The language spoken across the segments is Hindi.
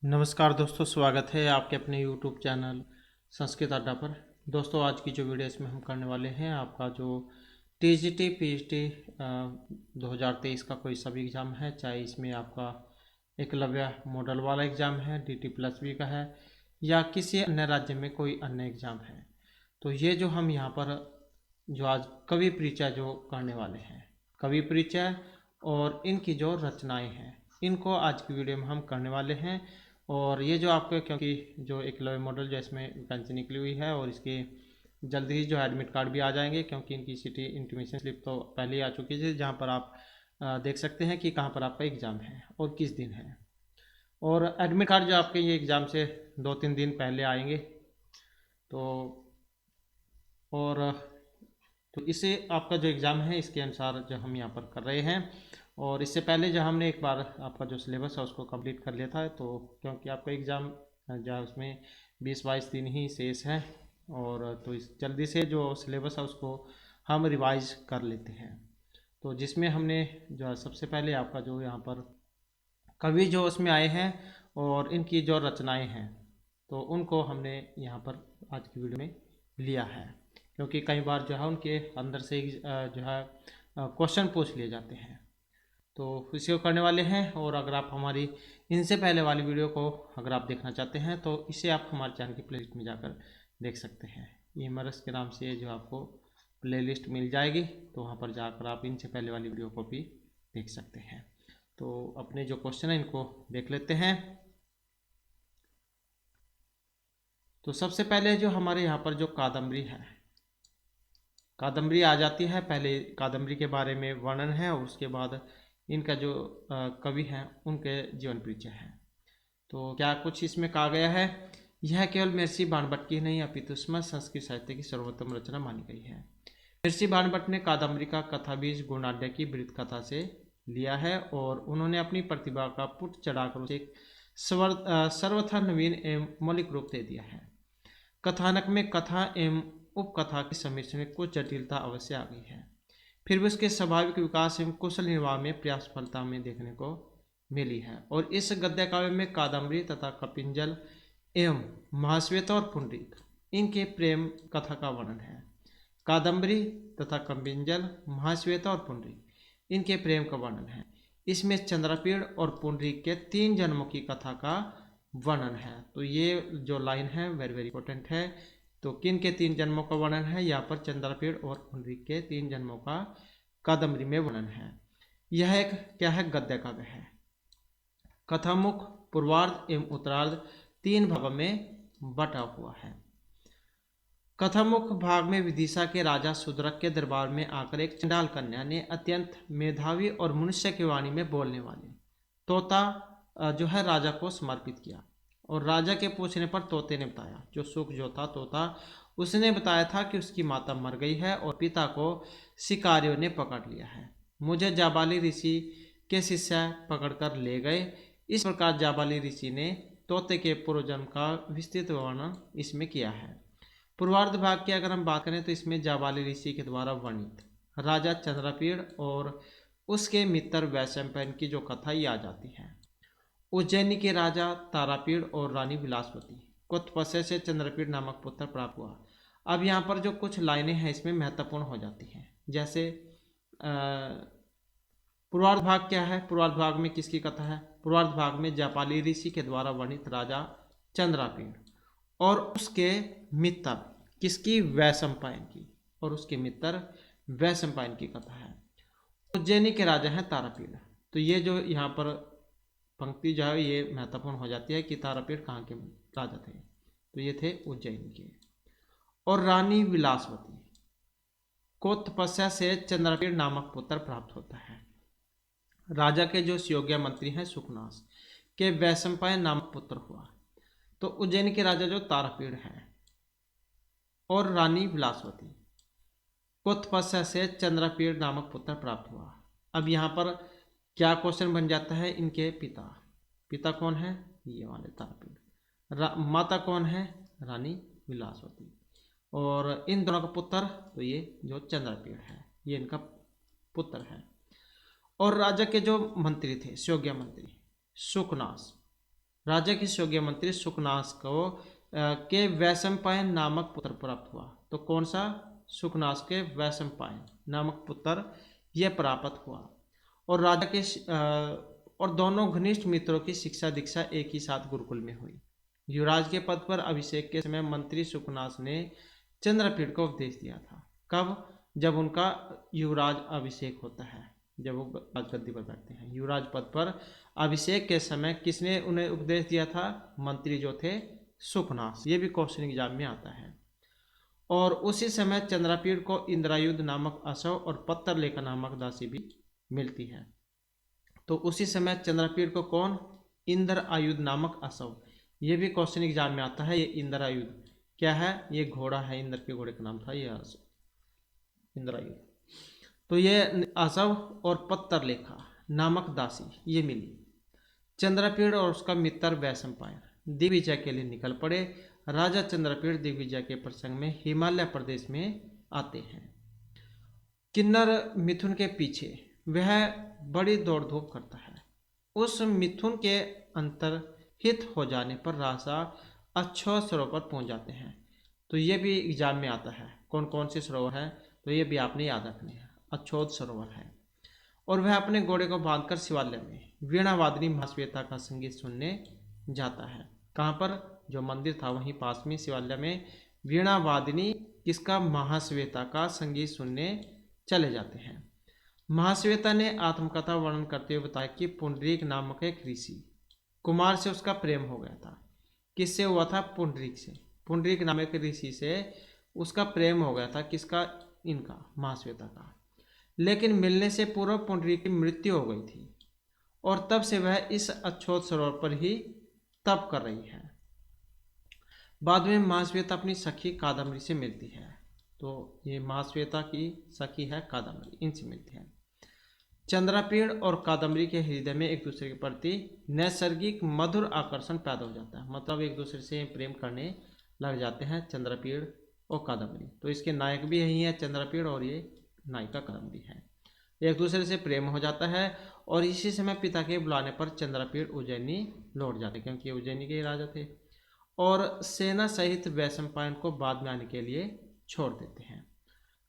नमस्कार दोस्तों, स्वागत है आपके अपने YouTube चैनल संस्कृत अड्डा पर। दोस्तों, आज की जो वीडियो इसमें हम करने वाले हैं, आपका जो TGT PGT 2023 का कोई सा भी एग्ज़ाम है, चाहे इसमें आपका एकलव्य मॉडल वाला एग्ज़ाम है, DT+B का है, या किसी अन्य राज्य में कोई अन्य एग्ज़ाम है, तो ये जो हम यहाँ पर जो आज कवि परिचय जो करने वाले हैं, कवि परिचय और इनकी जो रचनाएं हैं, इनको आज की वीडियो में हम करने वाले हैं। और ये जो आपके, क्योंकि जो एकलव्य मॉडल जो इसमें वैकेंसी निकली हुई है और इसके जल्दी ही जो एडमिट कार्ड भी आ जाएंगे, क्योंकि इनकी सिटी इंटीमेशन स्लिप तो पहले ही आ चुकी है, जहाँ पर आप देख सकते हैं कि कहाँ पर आपका एग्ज़ाम है और किस दिन है। और एडमिट कार्ड जो आपके ये एग्ज़ाम से 2-3 दिन पहले आएंगे, तो और तो इसे आपका जो एग्ज़ाम है इसके अनुसार जो हम यहाँ पर कर रहे हैं। और इससे पहले जो हमने एक बार आपका जो सिलेबस है उसको कंप्लीट कर लिया था, तो क्योंकि आपका एग्ज़ाम जो उसमें 20-22 दिन ही शेष है, और तो इस जल्दी से जो सिलेबस है उसको हम रिवाइज कर लेते हैं। तो जिसमें हमने जो सबसे पहले आपका जो यहाँ पर कवि जो उसमें आए हैं और इनकी जो रचनाएं हैं, तो उनको हमने यहाँ पर आज की वीडियो में लिया है, क्योंकि कई बार जो है उनके अंदर से जो है क्वेश्चन पूछ लिए जाते हैं, तो इसी को करने वाले हैं। और अगर आप हमारी इनसे पहले वाली वीडियो को अगर आप देखना चाहते हैं, तो इसे आप हमारे चैनल की प्लेलिस्ट में जाकर देख सकते हैं। इमरस के नाम से जो आपको प्लेलिस्ट मिल जाएगी, तो वहाँ पर जाकर आप इनसे पहले वाली वीडियो को भी देख सकते हैं। तो अपने जो क्वेश्चन है इनको देख लेते हैं। तो सबसे पहले जो हमारे यहाँ पर जो कादम्बरी है, कादम्बरी आ जाती है। पहले कादम्बरी के बारे में वर्णन है और उसके बाद इनका जो कवि हैं उनके जीवन परिचय है। तो क्या कुछ इसमें कहा गया है, यह केवल महर्षि बाणभट्ट की नहीं अपितु संस्कृत साहित्य की सर्वोत्तम रचना मानी गई है। महर्षि बाणभट्ट ने कादम्बरी का कथा बीज गुणाढ्य की वृत्त कथा से लिया है, और उन्होंने अपनी प्रतिभा का पुट चढ़ाकर उसे एक सर्वथा नवीन एवं मौलिक रूप दे दिया है। कथानक में कथा एवं उपकथा के सम्मिश्रण में कुछ जटिलता अवश्य आ गई है, फिर भी उसके स्वाभाविक विकास एवं कुशल निर्वाह में प्रयास सफलता में देखने को मिली है। और इस गद्य काव्य में कादम्बरी तथा कपिंजल एवं महाश्वेता और पुंडरीक इनके प्रेम कथा का वर्णन है। कादम्बरी तथा कपिंजल, महाश्वेता और पुंडरीक इनके प्रेम का वर्णन है। इसमें चंद्रपीड़ और पुंडरीक के 3 जन्मों की कथा का वर्णन है। तो ये जो लाइन है वेरी वेरी इंपॉर्टेंट है। तो किन के 3 जन्मों का वर्णन है, यहाँ पर चंद्रपीड़ और पुंडरीक के 3 जन्मों का कादम्बरी में वर्णन है। यह एक क्या है, गद्य काव्य है। कथामुख पूर्वार्ध एवं उत्तरार्ध 3 भागों में बटा हुआ है। कथामुख भाग में विदिशा के राजा सुद्रक के दरबार में आकर एक चंडाल कन्या ने अत्यंत मेधावी और मनुष्य की वाणी में बोलने वाले तोता जो है राजा को समर्पित किया। और राजा के पूछने पर तोते ने बताया, जो सुख जो था तोता, उसने बताया था कि उसकी माता मर गई है और पिता को शिकारियों ने पकड़ लिया है। मुझे जाबाली ऋषि के शिष्य पकड़कर ले गए। इस प्रकार जाबाली ऋषि ने तोते के पूर्वजन्म का विस्तृत वर्णन इसमें किया है। पूर्वार्ध भाग की अगर हम बात करें, तो इसमें जाबाली ऋषि के द्वारा वर्णित राजा चंद्रपीड़ और उसके मित्र वैशंपायन की जो कथा ये आ जाती है। उज्जैनी के राजा तारापीड़ और रानी विलासवती को तपस्या से चंद्रपीड़ नामक पुत्र प्राप्त हुआ। अब यहाँ पर जो कुछ लाइनें हैं इसमें महत्वपूर्ण हो जाती हैं, जैसे पूर्वार्ध भाग क्या है, पूर्वार्ध भाग में किसकी कथा है, पूर्वार्ध भाग में जापाली ऋषि के द्वारा वर्णित राजा चंद्रपीड़ और उसके मित्र किसकी, वैशंपायन की, और उसके मित्र वैशंपायन की कथा है। उज्जैनी के राजा हैं तारापीड़। तो ये जो यहाँ पर पंक्ति जो है ये महत्वपूर्ण हो जाती है कि तारापीड़ कहाँ के राजा थे, तो ये थे उज्जैन के। और रानी विलासवती को तपस्या से चंद्रपीड़ नामक पुत्र प्राप्त होता है। राजा के जो सुयोग्य मंत्री हैं सुखनास के वैशंपायन नामक पुत्र हुआ। तो उज्जैन के राजा जो तारापीड़ है और रानी विलासवती को तपस्या से चंद्रपीड़ नामक पुत्र प्राप्त हुआ। अब यहाँ पर क्या क्वेश्चन बन जाता है, इनके पिता, पिता कौन है, ये वाले तारापीड़, माता कौन है, रानी विलासवती, और इन दोनों का पुत्र तो ये जो चंद्रपीड़ है ये इनका पुत्र है। और राजा के जो मंत्री थे सुयोग्य मंत्री सुखनास राजा के योग्य मंत्री सुकनास को के वैशंपायन नामक पुत्र प्राप्त हुआ। तो कौन सा? सुकनास के वैशंपायन नामक पुत्र यह प्राप्त हुआ। और राजा के और दोनों घनिष्ठ मित्रों की शिक्षा दीक्षा एक ही साथ गुरुकुल में हुई। युवराज के पद पर अभिषेक के समय मंत्री सुकनास ने चंद्रपीड़ को उपदेश दिया था। कब? जब उनका युवराज अभिषेक होता है, जब वो राजगद्दी पर बैठते हैं। युवराज पद पर अभिषेक के समय किसने उन्हें उपदेश दिया था? मंत्री जो थे सुकनास। ये भी क्वेश्चन एग्जाम में आता है। और उसी समय चंद्रपीड़ को इंद्रायुध नामक असव और पत्तरलेखा नामक दासी भी मिलती है। तो उसी समय चंद्रपीड़ को कौन? इंद्र आयुध नामक असव। ये भी क्वेश्चन एग्जाम में आता है। ये इंद्र आयुध क्या है? ये घोड़ा है, इंद्र के घोड़े का नाम था ये इंद्रायुध। तो ये असव और पत्तरलेखा नामक दासी ये मिली। चंद्रपीड़ और उसका मित्र वैशंपायन दिग्विजय के लिए निकल पड़े। राजा चंद्रपीड़ दिग्विजय के प्रसंग में हिमालय प्रदेश में आते हैं। किन्नर मिथुन के पीछे वह बड़ी दौड़ धूप करता है। उस मिथुन के अंतर्हित हो जाने पर राजा अछोत सरोवर पर पहुंच जाते हैं। तो ये भी एग्जाम में आता है। कौन कौन से सरोवर है? तो ये भी आपने याद रखने हैं। अछोत सरोवर है। और वह अपने घोड़े को बांधकर शिवालय में वीणावादिनी महाश्वेता का संगीत सुनने जाता है। कहाँ पर? जो मंदिर था वहीं पास में शिवालय में वीणावादिनी किसका? महाश्वेता का संगीत सुनने चले जाते हैं। महाश्वेता ने आत्मकथा वर्णन करते हुए बताया कि पुंडरीक नामक एक ऋषि कुमार से उसका प्रेम हो गया था। किससे हुआ था? पुंडरीक से। पुंडरीक नामक ऋषि से उसका प्रेम हो गया था। किसका? इनका, महाश्वेता का। लेकिन मिलने से पूर्व पुंडरीक की मृत्यु हो गई थी और तब से वह इस अछोत सरोवर पर ही तप कर रही है। बाद में महाश्वेता अपनी सखी कादम्बरी से मिलती है। तो ये महाश्वेता की सखी है कादम्बरी, इनसे मिलती है। चंद्रपीड़ और कादम्बरी के हृदय में एक दूसरे के प्रति नैसर्गिक मधुर आकर्षण पैदा हो जाता है। मतलब एक दूसरे से प्रेम करने लग जाते हैं चंद्रपीड़ और कादम्बरी। तो इसके नायक भी यही है चंद्रपीड़ और ये नायिका कादम्बरी है। एक दूसरे से प्रेम हो जाता है और इसी समय पिता के बुलाने पर चंद्रपीड़ उज्जैनी लौट जाते, क्योंकि उज्जैनी के राजा थे, और सेना सहित वैशंपायन को बाद में आने के लिए छोड़ देते हैं।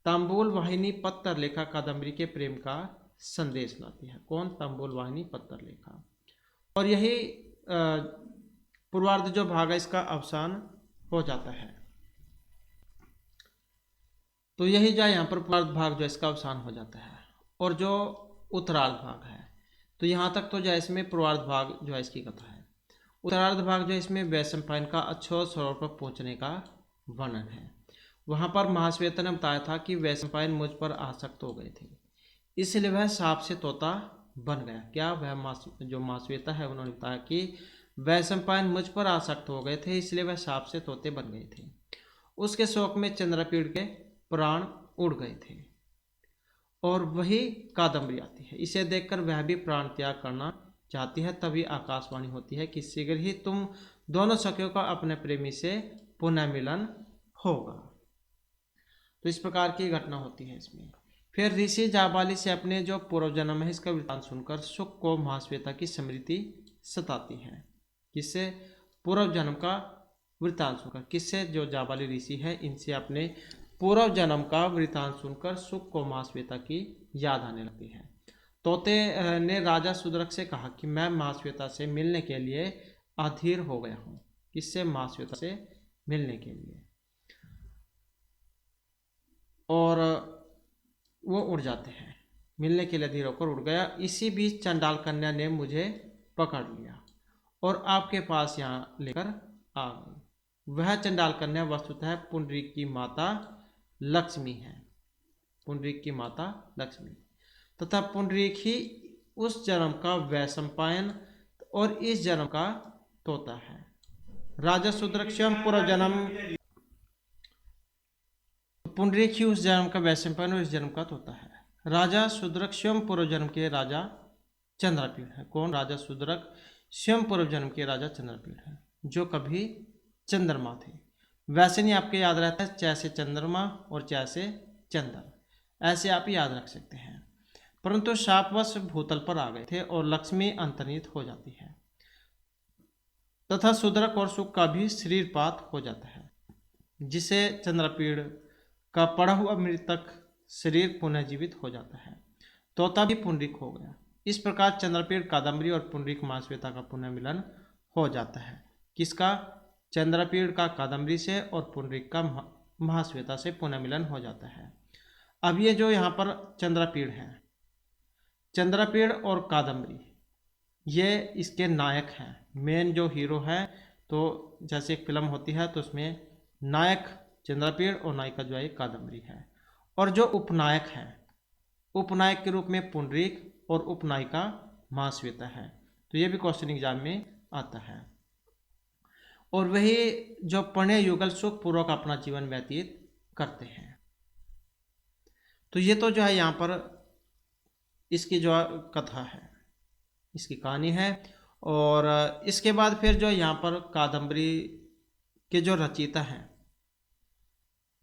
तांबूल वाहिनी पत्तरलेखा कादम्बरी के प्रेम का संदेश लाती है। कौन? तांबूल वाहिनी पत्तरलेखा। और यही पूर्वार्ध जो भाग है इसका अवसान हो जाता है। तो यही जो यहाँ पर पूर्वार्ध भाग जो इसका अवसान हो जाता है। और जो उत्तरार्ध भाग है तो यहाँ तक तो जो इसमें पूर्वार्ध भाग जो है इसकी कथा है। उत्तरार्ध भाग जो इसमें वैशंपायन का अछोत सरोवर पर पहुंचने का वर्णन है। वहां पर महाश्वेता ने बताया था कि वैशंपायन मुझ पर आसक्त हो गए थे, इसलिए वह सांप से तोता बन गया। क्या? वह जो महाश्वेता है उन्होंने बताया कि वैशंपायन मुझ पर आसक्त हो गए थे, इसलिए वह सांप से तोते बन गए थे। उसके शोक में चंद्रपीड़ के प्राण उड़ गए थे। और वही कादम्बरी आती है। इसे देखकर वह भी प्राण त्याग करना चाहती है। तभी आकाशवाणी होती है कि शीघ्र ही तुम दोनों सखियों का अपने प्रेमी से पुनः मिलन होगा। तो इस प्रकार की घटना होती है इसमें। फिर ऋषि जाबाली से अपने जो पूर्व जन्म है इसका वृत्तांत सुनकर सुख को महाश्वेता की स्मृति सताती है। किससे? पूर्व जन्म का वृत्तांत सुनकर। किससे? जो जाबाली ऋषि है इनसे अपने पूर्व जन्म का वृत्तांत सुनकर सुख को महाश्वेता की याद आने लगती है। तोते ने राजा सुदरक से कहा कि मैं महाश्वेता से मिलने के लिए अधीर हो गया हूँ। किससे? महाश्वेता से मिलने के लिए। और वो उड़ जाते हैं, मिलने के लिए अधीर होकर उड़ गया। इसी बीच चंडाल कन्या ने मुझे पकड़ लिया और आपके पास यहाँ लेकर आ गई। वह चंडाल कन्या वस्तुतः पुंडरीक की माता लक्ष्मी है। पुंडरीक की माता लक्ष्मी तथा पुंडरीक ही उस जन्म का वैशंपायन और इस जन्म का तोता है। राजा सुदरक स्वयं पूर्व जन्म पुंडरीक ही उस जन्म का वैशंपायन और इस जन्म का तोता है। राजा सुदरक स्वयं पूर्व जन्म के राजा चंद्रपीड़ है। कौन? राजा सुदरक स्वयं पूर्व जन्म के राजा चंद्रपीड़ है, जो कभी चंद्रमा थे। वैसे नहीं आपके याद रहता है, जैसे चंद्रमा और जैसे चंद्र, ऐसे आप याद रख सकते हैं। परंतु शापवश भूतल पर आ गए थे और लक्ष्मी अंतर्निहित हो जाती है। तथा शूद्रक और शुक का भी शरीरपात हो जाता है, जिसे चंद्रपीड़ का पड़ा हुआ मृतक शरीर पुनर्जीवित हो जाता है। तोता भी पुंडरीक हो गया। इस प्रकार चंद्रपीड़, कादम्बरी और पुंडरीक महाश्वेता का पुनर्मिलन हो जाता है। किसका? चंद्रपीड़ का कादम्बरी से और पुंडरीक का महाश्वेता से पुनर्मिलन हो जाता है। अब ये जो यहाँ पर चंद्रपीड़ है, चंद्रपीड़ और कादम्बरी, ये इसके नायक हैं, मेन जो हीरो है। तो जैसे एक फिल्म होती है तो उसमें नायक चंद्रपीड़ और नायिका जो है कादम्बरी है। और जो उपनायक है, उपनायक के रूप में पुंडरीक और उपनायिका महाश्वेता है। तो ये भी क्वेश्चन एग्जाम में आता है। और वही जो प्रणय युगल सुख पूर्वक अपना जीवन व्यतीत करते हैं। तो ये तो जो है यहाँ पर इसकी जो कथा है, इसकी कहानी है। और इसके बाद फिर जो यहाँ पर कादम्बरी के जो रचयिता हैं,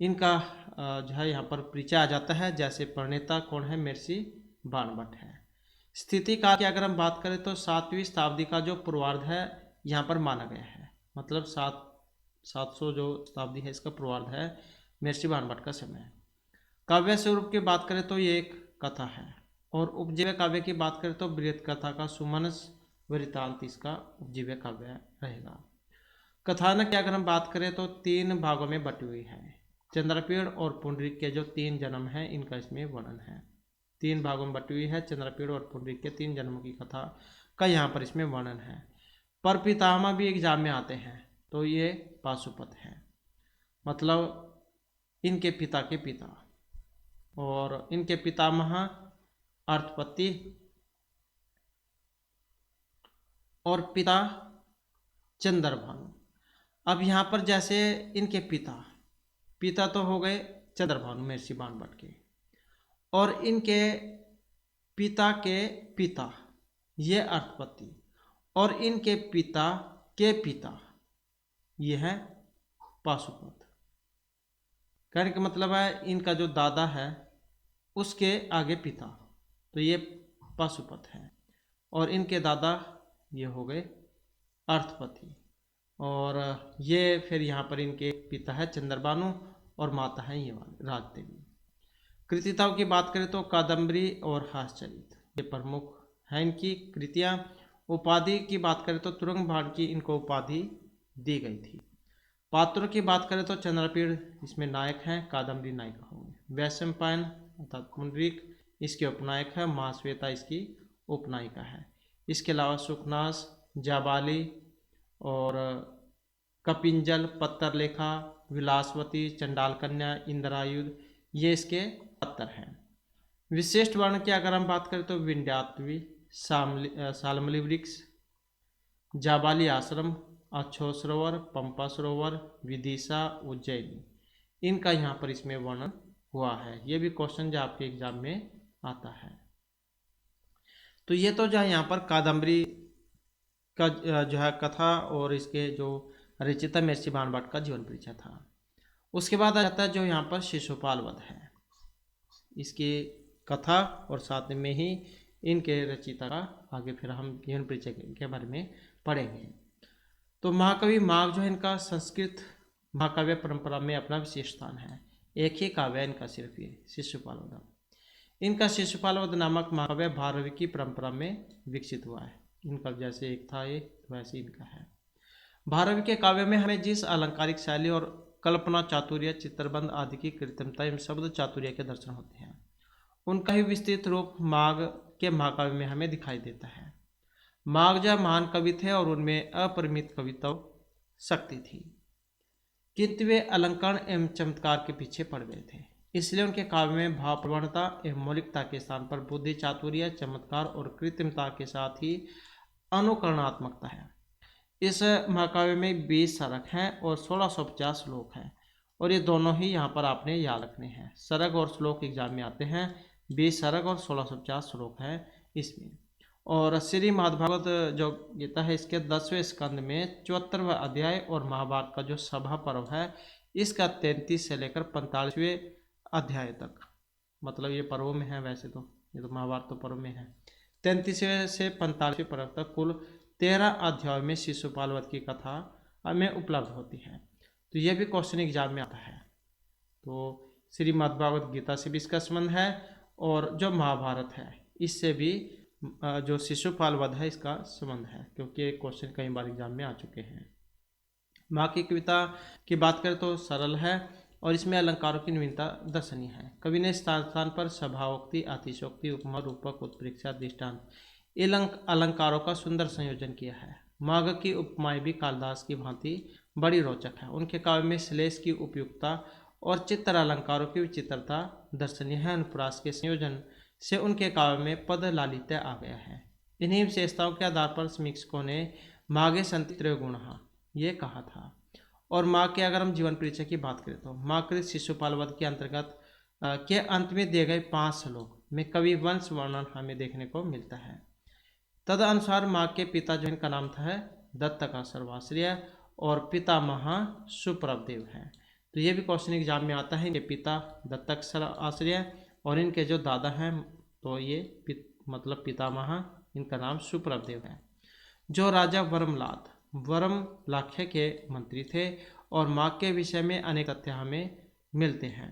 इनका जो है यहाँ पर परिचय आ जाता है। जैसे प्रणेता कौन है? महर्षि बाणभट्ट है। स्थिति काल की अगर हम बात करें तो 7वीं शताब्दी का जो पूर्वार्ध है यहाँ पर माना गया है। मतलब 700 जो शताब्दी है इसका पूर्वार्ध है, महर्षि बाणभट्ट का समय। काव्य स्वरूप की बात करें तो ये एक कथा है। और उपजीव्य काव्य की बात करें तो बृहत कथा का सुमनस वृत्तांत इसका उपजीव्य काव्य रहेगा। कथानक की अगर हम बात करें तो 3 भागों में बटी हुई है। चंद्रपीड़ और पुंडरीक के जो 3 जन्म हैं इनका इसमें वर्णन है। 3 भागों में बटी हुई है। चंद्रपीड़ और पुंडरीक के 3 जन्मों की कथा का यहाँ पर इसमें वर्णन है। पर पितामह भी एग्जाम में आते हैं, तो ये पाशुपत है, मतलब इनके पिता के पिता। और इनके पितामह अर्थपति और पिता चंद्रभानु। अब यहाँ पर जैसे इनके पिता तो हो गए चंद्रभानु महर्षि बाणभट्ट के, और इनके पिता के पिता ये अर्थपति, और इनके पिता के पिता ये है पाशुपत। कहने का मतलब है इनका जो दादा है उसके आगे पिता, तो ये पाशुपत है। और इनके दादा ये हो गए अर्थपति। और ये फिर यहाँ पर इनके पिता है चंद्रभानु और माता है ये राजदेवी। कृतिताओं की बात करें तो कादम्बरी और हास्यचरित ये प्रमुख हैं इनकी कृतियाँ। उपाधि की बात करें तो तुरंगबाण की इनको उपाधि दी गई थी। पात्रों की बात करें तो चंद्रपीड़ इसमें नायक हैं, कादम्बरी नायिका होंगे। वैशंपायन अर्थात पुंडरीक इसके उपनायक है, महाश्वेता इसकी उपनायिका है। इसके अलावा सुखनास, जाबाली और कपिंजल, पत्तरलेखा, विलासवती, चंडाल कन्या, इंद्रायुध ये इसके पत्तर हैं। विशिष्ट वर्ण की अगर हम बात करें तो विंध्यात्वी, सालमली वृक्ष, जाबाली आश्रम, अक्षो सरोवर, पंपा सरोवर, विदिशा, उज्जैनी, इनका यहाँ पर इसमें वर्णन हुआ है। ये भी क्वेश्चन जो आपके एग्जाम में आता है। तो ये तो जो है यहाँ पर कादम्बरी का जो है कथा और इसके जो रचयिता महर्षि बाणभट्ट का जीवन परिचय था। उसके बाद आ जाता है जो यहाँ पर शिशुपाल वध है, इसकी कथा और साथ में ही इनके रचयिता का आगे फिर हम जीवन परिचय के बारे में पढ़ेंगे। तो महाकवि माघ जो है इनका संस्कृत महाकाव्य परंपरा में अपना विशेष स्थान है। एक ही काव्य इनका सिर्फ ये शिशुपाल वध। इनका शिशुपाल वध नामक महाकाव्य भारवी की परंपरा में विकसित हुआ है। इनका जैसे एक था ये वैसे इनका है। भारवी के काव्य में हमें जिस अलंकारिक शैली और कल्पना चातुर्य, चित्रबंध आदि की कृत्रिमता एवं शब्द चातुर्य के दर्शन होते हैं, उनका ही विस्तृत रूप माघ के महाकाव्य में हमें दिखाई देता है। माघ जो महान कवि थे और उनमें अपरिमित कविता शक्ति थी, किंतु वे अलंकरण एवं चमत्कार के पीछे पड़ गए थे। इसलिए उनके काव्य में भाव प्रवणता एवं मौलिकता के स्थान पर बुद्धि, चातुर्य, चमत्कार और कृत्रिमता के साथ ही अनुकरणात्मकता है। इस महाकाव्य में 20 सरग हैं और 1650 श्लोक हैं, और ये दोनों ही यहाँ पर आपने याद रखने हैं। सरग और श्लोक एग्जाम में आते हैं। 20 सरग और 1650 श्लोक हैं इसमें। और श्री महाभारत जो गीता है इसके 10वें स्कंद में 74वां अध्याय और महाभारत का जो सभा पर्व है इसका 33 से लेकर 45वें अध्याय तक, मतलब ये पर्वों में है, वैसे तो ये तो महाभारत तो पर्व में है। 33वें से 45वें पर्व तक कुल 13 अध्याय में शिशुपाल वध की कथा हमें उपलब्ध होती है। तो यह भी क्वेश्चन एग्जाम में आता है। तो श्रीमद्भागवत गीता से भी इसका संबंध है और जो महाभारत है इससे भी जो शिशुपाल वध है इसका संबंध है, क्योंकि ये क्वेश्चन कई बार एग्जाम में आ चुके हैं। माँ की कविता की बात करें तो सरल है और इसमें अलंकारों की नवीनता दर्शनीय है। कवि ने स्थान स्थान पर सभाओक्ति, अतिशोक्ति, उपमा, रूपक, उत्प्रेक्षा, दृष्टांत अलंकारों का सुंदर संयोजन किया है। माघ की उपमाएं भी कालिदास की भांति बड़ी रोचक है। उनके काव्य में श्लेष की उपयुक्तता और चित्र अलंकारों की विचित्रता दर्शनीय है। अनुप्रास के संयोजन से उनके काव्य में पद लालित्य आ गया है। इन्हीं विशेषताओं के आधार पर समीक्षकों ने माघे संति त्रयगुण ये कहा था। और माँ के अगर हम जीवन परिचय की बात करें तो माकृत शिशुपाल वध के अंतर्गत के अंत में दिए गए 5 श्लोक में कवि वंश वर्णन हमें देखने को मिलता है। तद अनुसार माँ के पिता जो इनका नाम था दत्त का सर्वाश्रय और पितामह सुप्रभदेव है। तो ये भी क्वेश्चन एग्जाम में आता है। इनके पिता दत्तक सर्वाश्रय और इनके जो दादा हैं तो ये मतलब पितामह, इनका नाम सुप्रभदेव है। जो राजा वर्मलाख्य के मंत्री थे और माँ के विषय में अनेक तथ्य हमें मिलते हैं।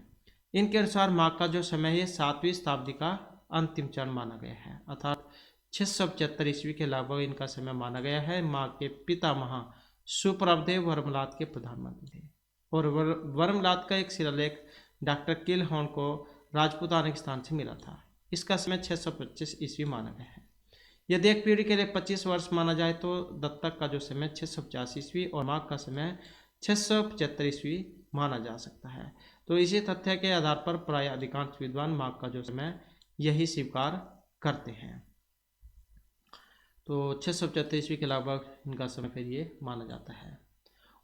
इनके अनुसार माँ का जो समय है 7वीं शताब्दी का अंतिम चरण माना गया है, अर्थात 675 ईस्वी के लगभग इनका समय माना गया है। माँ के पितामह सुप्रभदेव वर्मलात के प्रधानमंत्री थे और वर्मलात का एक शिलालेख डॉक्टर किलहॉर्न को राजपूताना के स्थान से मिला था। इसका समय 625 ईस्वी माना गया है। यदि एक पीढ़ी के लिए 25 वर्ष माना जाए तो दत्तक का जो समय 650 ईस्वी और माघ का समय 675 ईस्वी माना जा सकता है। तो इसी तथ्य के आधार पर प्राय अधिकांश विद्वान माघ का जो समय यही स्वीकार करते हैं। तो 675 ईस्वी के लगभग इनका समय फिर ये माना जाता है।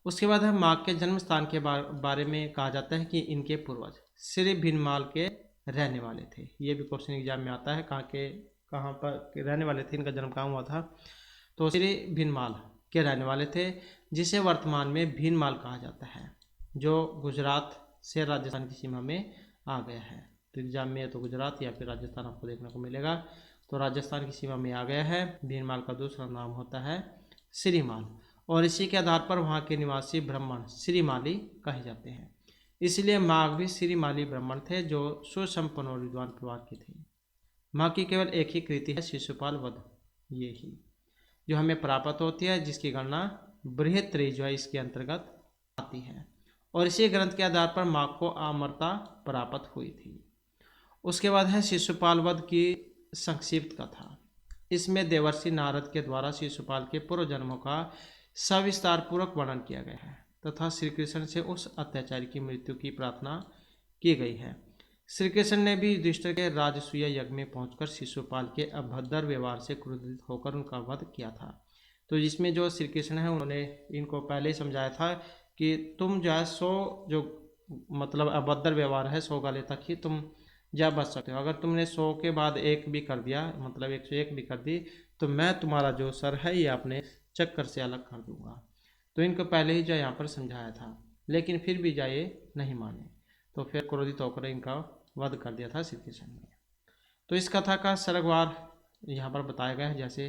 उसके बाद है माघ के जन्म स्थान के बारे में कहा जाता है कि इनके पूर्वज श्री भिनमाल के रहने वाले थे। ये भी क्वेश्चन एग्जाम में आता है, कहाँ पर रहने वाले थे, इनका जन्म कहाँ हुआ था। तो श्री भिनमाल के रहने वाले थे, जिसे वर्तमान में भीनमाल कहा जाता है, जो गुजरात से राजस्थान की सीमा में आ गया है। तो एग्जाम में तो गुजरात या फिर राजस्थान आपको देखने को मिलेगा। तो राजस्थान की सीमा में आ गया है। भीनमाल का दूसरा नाम होता है श्रीमाल और इसी के आधार पर वहाँ के निवासी ब्राह्मण श्रीमाली कहे जाते हैं। इसलिए माघ भी श्रीमाली ब्राह्मण थे जो सुसंपन्न और विद्वान परिवार के थे। माँ की केवल एक ही कृति है शिशुपाल वध, ये ही जो हमें प्राप्त होती है, जिसकी गणना बृहत्त्रयी जो है इसके अंतर्गत आती है और इसी ग्रंथ के आधार पर माँ को अमरता प्राप्त हुई थी। उसके बाद है शिशुपाल वध की संक्षिप्त कथा। इसमें देवर्षि नारद के द्वारा शिशुपाल के पूर्व जन्मों का सविस्तार पूर्वक वर्णन किया गया है तथा श्री कृष्ण से उस अत्याचारी की मृत्यु की प्रार्थना की गई है। श्री कृष्ण ने भी युधिष्ठिर के राजसूय यज्ञ में पहुंचकर शिशुपाल के अभद्र व्यवहार से क्रोधित होकर उनका वध किया था। तो जिसमें जो श्री कृष्ण है उन्होंने इनको पहले ही समझाया था कि तुम जो है 100 जो मतलब अभद्र व्यवहार है 100 गाले तक ही तुम जा बच सकते हो। अगर तुमने 100 के बाद 1 भी कर दिया, मतलब 101 भी कर दी, तो मैं तुम्हारा जो सर है ये अपने चक्कर से अलग कर दूंगा। तो इनको पहले ही जो यहाँ पर समझाया था, लेकिन फिर भी जाए नहीं माने, तो फिर क्रोधित होकर इनका वध कर दिया था श्री कृष्ण ने। तो इस कथा का सर्गवार यहाँ पर बताया गया है। जैसे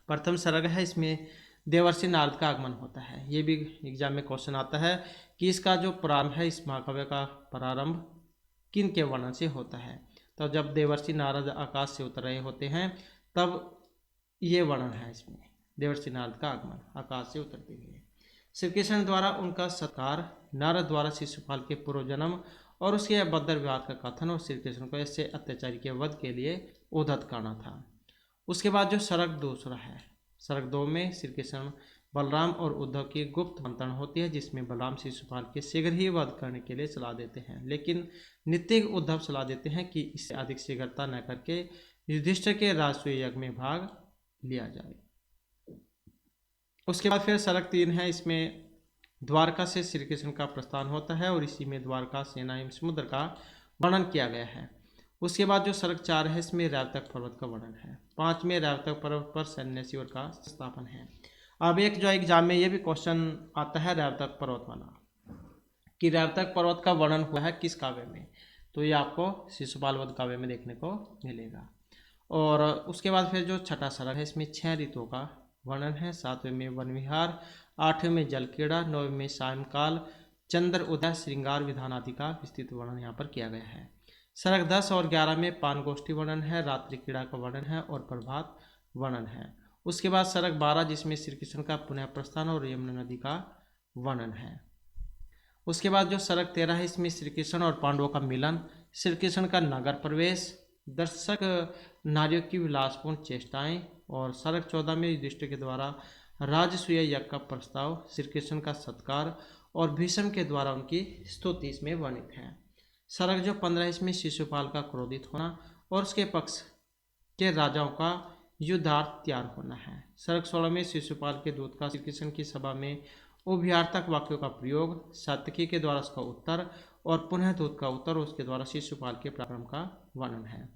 प्रथम सर्ग है, इसमें देवर्षि नारद का आगमन होता है। ये भी एग्जाम में क्वेश्चन आता है कि इसका जो प्रारंभ है, इस महाकाव्य का प्रारंभ किन के वर्णन से होता है। तो जब देवर्षि नारद आकाश से उतर रहे होते हैं तब ये वर्णन है इसमें, देवर्षि नारद का आगमन आकाश से उतरते हुए। श्री कृष्ण द्वारा उनका सत्कार, नारद द्वारा शिशुपाल के पूर्व जन्म और उसके अभद्र व्यवहार का कथन और श्री कृष्ण को ऐसे अत्याचारी के वध के लिए उद्धत करना था। उसके बाद जो सर्ग दूसरा है, सर्ग 2 में श्री कृष्ण बलराम और उद्धव की गुप्त मंत्रणा होती है, जिसमें बलराम शिशुपाल के शीघ्र ही वध करने के लिए सलाह देते हैं, लेकिन नीतिज्ञ उद्धव सलाह देते हैं कि इससे अधिक शीघ्रता न करके युधिष्ठिर के राजसूय यज्ञ में भाग लिया जाए। उसके बाद फिर सर्ग 3 है, इसमें द्वारका से श्री कृष्ण का प्रस्थान होता है और इसी में द्वारका, सेना एवं समुद्र का वर्णन किया गया है। उसके बाद जो सर्ग 4 है, इसमें रैवतक पर्वत का वर्णन है। 5 में रैवतक पर्वत पर सन्यासीवर का स्थापन है। अब एक जो एग्जाम में ये भी क्वेश्चन आता है रैवतक पर्वत वाला, कि रैवतक पर्वत का वर्णन हुआ है किस काव्य में। तो ये आपको शिशुपाल वध काव्य में देखने को मिलेगा। और उसके बाद फिर जो छठा सर्ग है, इसमें 6 ऋतुओं का वर्णन है। 7वें में वन विहार, 8वें में जल क्रीड़ा, 9वें में सायंकाल, चंद्र उदय, श्रृंगार विधान आदि का विस्तृत वर्णन यहाँ पर किया गया है। सर्ग 10 और 11 में पानगोष्ठी वर्णन है, रात्रि क्रीड़ा का वर्णन है और प्रभात वर्णन है। उसके बाद सर्ग 12 जिसमें श्री कृष्ण का पुनः प्रस्थान और यमुना नदी का वर्णन है। उसके बाद जो सर्ग 13 है इसमें श्री कृष्ण और पांडवों का मिलन, श्री कृष्ण का नगर प्रवेश, दर्शक नारियों की विलासपूर्ण चेष्टाएं, और सर्ग 14 में युधिष्ठिर के द्वारा राजसूय यज्ञ का प्रस्ताव, श्री कृष्ण का सत्कार और भीष्म के द्वारा उनकी स्तुति इसमें वर्णित है। सर्ग जो 15 इसमें शिशुपाल का क्रोधित होना और उसके पक्ष के राजाओं का युद्धार्थ तैयार होना है। सर्ग 16 में शिशुपाल के दूत का श्री कृष्ण की सभा में उभयार्थक वाक्यों का प्रयोग, सात्यकी के द्वारा उसका उत्तर और पुनः दूत का उत्तर, उसके द्वारा शिशुपाल के पराक्रम का वर्णन है।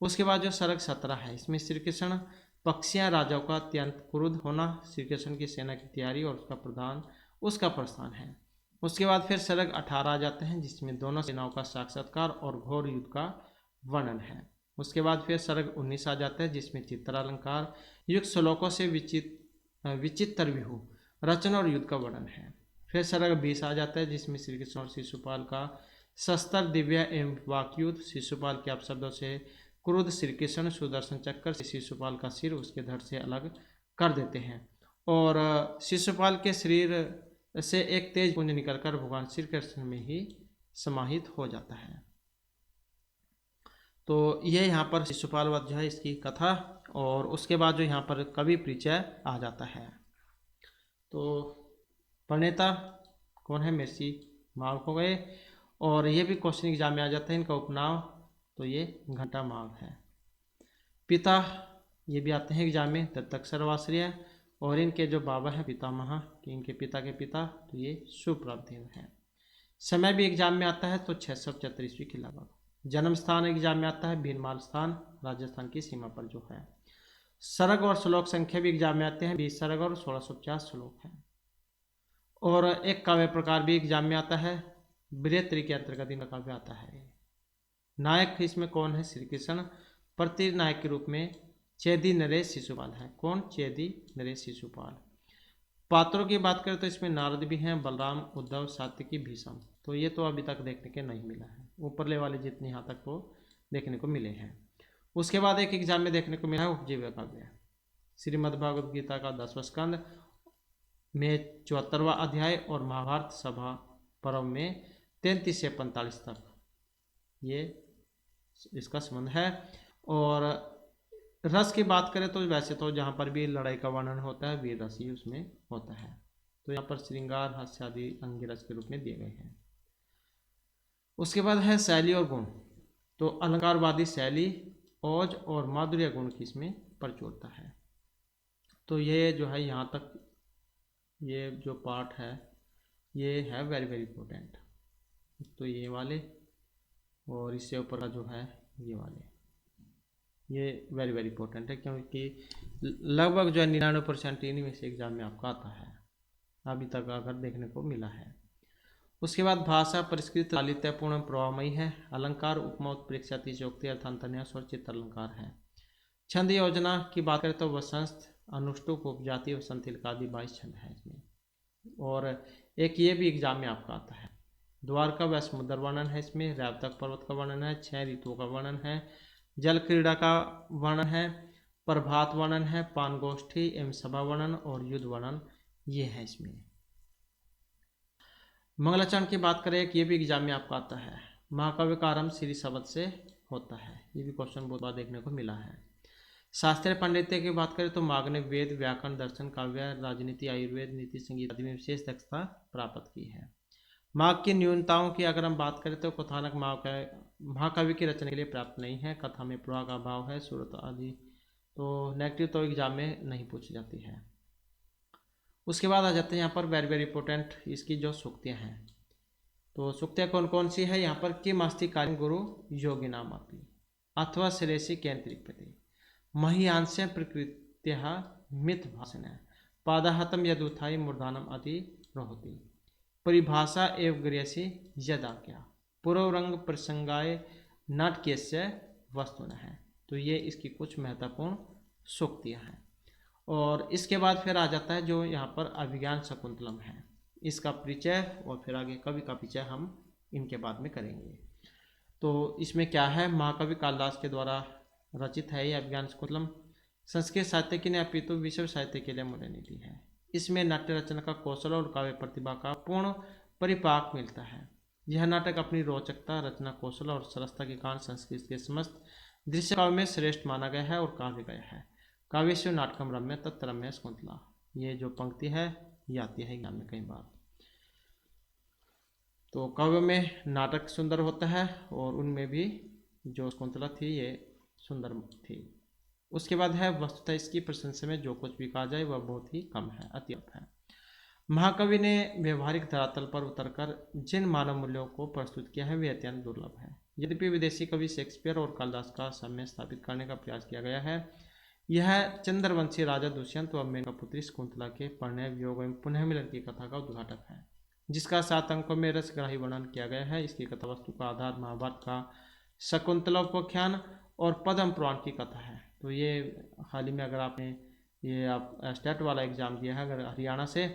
उसके बाद जो सर्ग 17 है इसमें श्री कृष्ण पक्षियां राजाओं का अत्यंत क्रुद्ध होना, श्री कृष्ण की सेना की तैयारी और उसका प्रस्थान है। उसके बाद फिर सर्ग 18 आ जाते हैं जिसमें दोनों सेनाओं का साक्षात्कार और घोर युद्ध का वर्णन है। उसके बाद फिर सर्ग 19 आ जाता है जिसमें चित्रालंकार युक्त श्लोकों से विचित्र व्यूह, रचना और युद्ध का वर्णन है। फिर सर्ग 20 आ जाता है जिसमें श्री कृष्ण और शिशुपाल का शस्त्र दिव्य एवं वाक्युद्ध, शिशुपाल के अपशब्दों से क्रुद्ध श्री कृष्ण सुदर्शन चक्कर से शिशुपाल का सिर उसके धड़ से अलग कर देते हैं और शिशुपाल के शरीर से एक तेज पुंज निकलकर भगवान श्री कृष्ण में ही समाहित हो जाता है। तो ये यहाँ पर शिशुपाल वध जो है इसकी कथा, और उसके बाद जो यहाँ पर कवि परिचय आ जाता है। तो प्रणेता कौन है? महर्षि माघ हो गए, और ये भी क्वेश्चन एग्जाम में आ जाता है। इनका उपनाम तो ये घंटा माघ है। पिता ये भी आते हैं एग्जाम में, दत्तक सर्वाश्रय, और इनके जो बाबा हैं पितामह, कि इनके पिता के पिता तो ये सुप्रदेव हैं। समय भी एग्जाम में आता है तो 675 ईस्वी के लगभग। जन्म स्थान एग्जाम में आता है भीनमाल स्थान, राजस्थान की सीमा पर जो है। सर्ग और श्लोक संख्या भी एग्जाम में आते हैं, 20 सर्ग और 1650 श्लोक हैं। और एक काव्य प्रकार भी एग्जाम में आता है, बृहत्तरी के अंतर्गत इनका काव्य आता है। नायक इसमें कौन है? श्री कृष्ण। प्रतिनायक के रूप में चेदी नरेश शिशुपाल है। कौन? चेदी नरेश शिशुपाल। पात्रों की बात करें तो इसमें नारद भी हैं, बलराम, उद्धव, सात्यकी, भीष्म। तो ये तो अभी तक देखने के नहीं मिला है, ऊपरले वाले जितने यहाँ तक तो देखने को मिले हैं। उसके बाद एक एग्जाम में देखने को मिला है उपजीव्य काव्य, श्रीमद्भागवत गीता का 10वां स्कंद में 74वां अध्याय और महाभारत सभा पर्व में 33 से 45 तक ये इसका संबंध है। और रस की बात करें तो वैसे तो जहाँ पर भी लड़ाई का वर्णन होता है वीर रस ही उसमें होता है। तो यहाँ पर श्रृंगार, हास्य आदि अंगी रस के रूप में दिए गए हैं। उसके बाद है शैली और गुण। तो अलंकारवादी शैली, ओज और माधुर्य गुण की इसमें प्रचुरता है। तो ये जो है यहाँ तक ये जो पार्ट है ये है वेरी वेरी इंपॉर्टेंट। तो ये वाले और इससे ऊपर का जो है ये वाले, ये वेरी वेरी इंपॉर्टेंट है, क्योंकि लगभग जो है 99% इन्हीं में से एग्जाम में आपका आता है, अभी तक अगर देखने को मिला है। उसके बाद भाषा परिष्कृत, लालित्यपूर्ण, प्रवाहमयी है। अलंकार, उपमा, उत्प्रेक्षा, अतिशयोक्ति, अर्थांतन्यास और चित्रालंकार है। छंद योजना की बात करें तो वसंत, अनुष्टुप, उपजाति, वसंतिक आदि 22 छंद है इसमें। और एक ये भी एग्जाम में आपका आता है, द्वारका व समुद्र वर्णन है इसमें, रैवतक पर्वत का वर्णन है, 6 ऋतुओं का वर्णन है, जल क्रीड़ा का वर्णन है, प्रभात वर्णन है, पानगोष्ठी एवं सभा वर्णन और युद्ध वर्णन ये है इसमें। मंगलाचरण की बात करें, ये भी एग्जाम में आपका आता है। महाकाव्य का आरंभ श्री शब्द से होता है, ये भी क्वेश्चन बहुत बार देखने को मिला है। शास्त्रीय पांडित्य की बात करें तो माघ ने वेद, व्याकरण, दर्शन, काव्य, राजनीति, आयुर्वेद, नीति, संगीत आदि में विशेष दक्षता प्राप्त की है। माघ की न्यूनताओं की अगर हम बात करें तो कथानक महाकाव्य की रचना के लिए प्राप्त नहीं है, कथा में प्रवाह का अभाव है, सूरत आदि तो नेगेटिव तो एग्जाम में नहीं पूछी जाती है। उसके बाद आ जाते हैं यहाँ पर वेरी वेरी इंपॉर्टेंट इसकी जो सूक्तियाँ हैं। तो सूक्तियाँ कौन कौन सी है यहाँ पर? कि मास्ति कार्य गुरु योगी नाम अपी अथवा श्रेषि केंद्रिपति महियांस्य प्रकृत्या मिथ भाषण पादाहतम यदुथाई मूर्धानम अति रोहती परिभाषा एवं गृहसी यदाज्ञा पूर्वरंग प्रसंगाय नाटकीय वस्तुन है। तो ये इसकी कुछ महत्वपूर्ण सूक्तियाँ हैं। और इसके बाद फिर आ जाता है जो यहाँ पर अभिज्ञान शकुंतलम है, इसका परिचय और फिर आगे कवि का परिचय हम इनके बाद में करेंगे। तो इसमें क्या है, महाकवि कालिदास के द्वारा रचित है ये अभिज्ञान शकुंतलम। संस्कृत साहित्य की नहीं अपितु विश्व साहित्य के लिए मूल्य निधि है। इसमें नाट्य रचना का कौशल और काव्य प्रतिभा का पूर्ण परिपाक मिलता है। यह नाटक अपनी रोचकता, रचना कौशल और सरसता के कारण संस्कृत के समस्त दृश्य काव्य में श्रेष्ठ माना गया है और कहा भी गया है। काव्यस्य नाटकम रम्य तत्रम्य शकुंतला, ये जो पंक्ति है ये आती है एग्जाम में कई बार। तो काव्य में नाटक सुंदर होता है और उनमें भी जो शकुंतला थी ये सुंदर थी। उसके बाद है वस्तुतः इसकी प्रशंसा में जो कुछ भी कहा जाए वह बहुत ही कम है, अति अल्प है। महाकवि ने व्यवहारिक धरातल पर उतरकर जिन मानव मूल्यों को प्रस्तुत किया है वे अत्यंत दुर्लभ है। यद्यपि विदेशी कवि शेक्सपियर और कालिदास का साम्य स्थापित करने का प्रयास किया गया है, यह चंद्रवंशी राजा दुष्यंत व मेनका पुत्री शकुंतला के प्रणय वियोग एवं पुनः मिलन की कथा का उद्घाटक है, जिसका 7 अंकों में रसग्राही वर्णन किया गया है। इसकी कथा वस्तु का आधार महाभारत का शकुंतलोपाख्यान और पद्म पुराण की कथा है। तो ये हाल ही में अगर आपने ये आप स्टेट वाला एग्ज़ाम दिया है अगर हरियाणा से,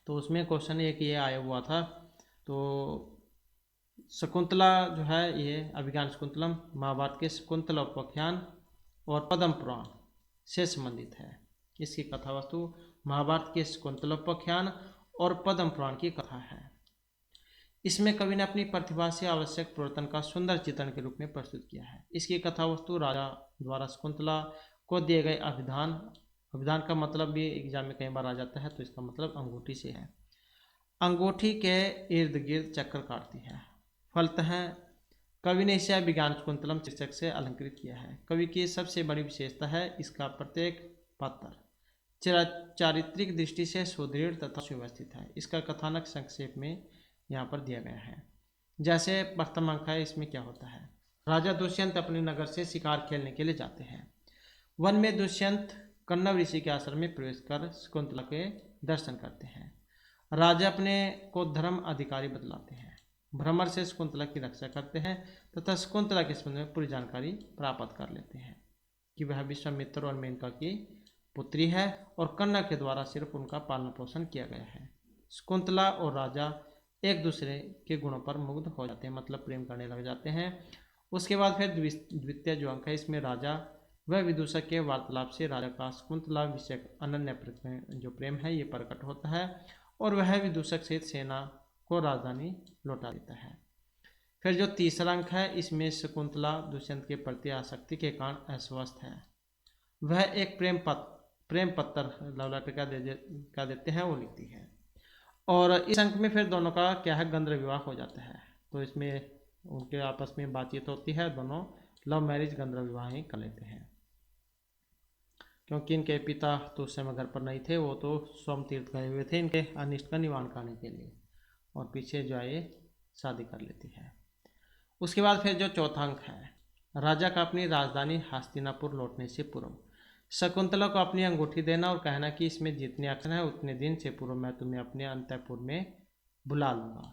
तो उसमें क्वेश्चन एक ये आया हुआ था। तो शकुंतला जो है ये अभिज्ञान शकुंतलम महाभारत के शकुंतलोपाख्यान और पद्म पुराण से संबंधित है। इसकी कथा वस्तु महाभारत के शकुंतलोपाख्यान और पद्म पुराण की कथा है। इसमें कवि ने अपनी प्रतिभा से आवश्यक परिवर्तन का सुंदर चित्रण के रूप में प्रस्तुत किया है। इसकी कथा वस्तु राजा द्वारा शकुंतला को दिए गए अभिधान का मतलब भी एग्जाम में कई बार आ जाता है, तो इसका मतलब अंगूठी से है। अंगूठी के इर्द गिर्द चक्कर काटती है। फलतः कवि ने इसे अभिज्ञान शकुंतलम शीर्षक से अलंकृत किया है। कवि की सबसे बड़ी विशेषता है इसका प्रत्येक पात्र चारित्रिक दृष्टि से सुदृढ़ तथा सुव्यवस्थित है। इसका कथानक संक्षेप में यहाँ पर दिया गया है। जैसे प्रथम अंक है, इसमें क्या होता है, राजा दुष्यंत अपने नगर से शिकार खेलने के लिए जाते हैं। वन में दुष्यंत कण्व ऋषि के आश्रम में प्रवेश कर शकुंतला के दर्शन करते हैं। राजा अपने को धर्म अधिकारी बतलाते हैं, भ्रमर से शकुंतला की रक्षा करते हैं तथा शकुंतला के संबंध में पूरी जानकारी प्राप्त कर लेते हैं कि वह विश्वामित्र और मेनका की पुत्री है और कन्या के द्वारा सिर्फ उनका पालन पोषण किया गया है। शकुंतला और राजा एक दूसरे के गुणों पर मुग्ध हो जाते हैं, मतलब प्रेम करने लग जाते हैं। उसके बाद फिर द्वितीय जो अंक है, इसमें राजा व विदूषक के वार्तालाप से राजा का शकुंतला विषय अनन्य जो प्रेम है ये प्रकट होता है और वह विदूषक सहित सेना को राजधानी लौटा देता है। फिर जो तीसरा अंक है, इसमें शकुंतला दुष्यंत के प्रति आसक्ति के कारण अस्वस्थ है। वह एक प्रेम पत्र लव लेटर क्या देते हैं वो लिखती है। और इस अंक में फिर दोनों का क्या है, गंधर्व विवाह हो जाता है। तो इसमें उनके आपस में बातचीत होती है, दोनों लव मैरिज गंधर्व विवाह ही कर लेते हैं, क्योंकि इनके पिता तो उस समय घर पर नहीं थे, वो तो सोम तीर्थ गए हुए थे इनके अनिष्ट का निवारण करने के लिए, और पीछे जो है शादी कर लेती है। उसके बाद फिर जो चौथा अंक है, राजा का अपनी राजधानी हस्तिनापुर लौटने से पूर्व शकुंतला को अपनी अंगूठी देना और कहना कि इसमें जितने अक्षर हैं उतने दिन से पूर्व मैं तुम्हें अपने अंतःपुर में बुला लूंगा।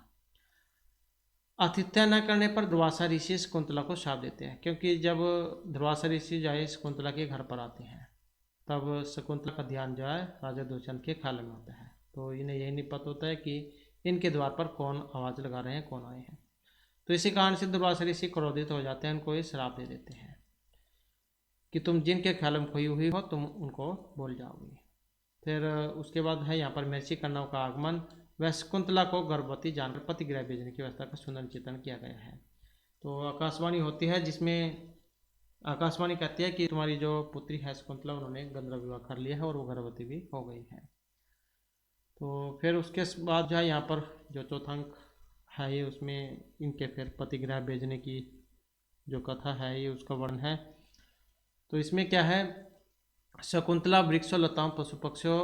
आतिथ्य न करने पर दुर्वासा ऋषि शकुंतला को शाप देते हैं, क्योंकि जब दुर्वासा ऋषि जो है शकुंतला के घर पर आते हैं तब शकुंतला का ध्यान जो है राजा दुष्यंत के ख्याल में होता है। तो इन्हें यही नहीं पता होता है कि इनके द्वार पर कौन आवाज़ लगा रहे हैं, कौन आए हैं। तो इसी कारण से दुर्वासा ऋषि क्रोधित हो जाते हैं, उनको ये श्राप दे देते हैं कि तुम जिनके ख्याल में खोई हुई हो तुम उनको भूल जाओगी। फिर उसके बाद है यहाँ पर महर्षि कण्व का आगमन व शकुंतला को गर्भवती जानकर पतिगृह भेजने की व्यवस्था का सुंदर चित्रण किया गया है। तो आकाशवाणी होती है जिसमें आकाशवाणी कहती है कि तुम्हारी जो पुत्री है शकुंतला उन्होंने गंधर्व विवाह कर लिया है और वो गर्भवती भी हो गई है। तो फिर उसके बाद जो है यहाँ पर जो चौथा अंक है ये उसमें इनके फिर पतिगृह भेजने की जो कथा है ये उसका वर्णन है। तो इसमें क्या है, शकुंतला वृक्षों लताओं पशु पक्षियों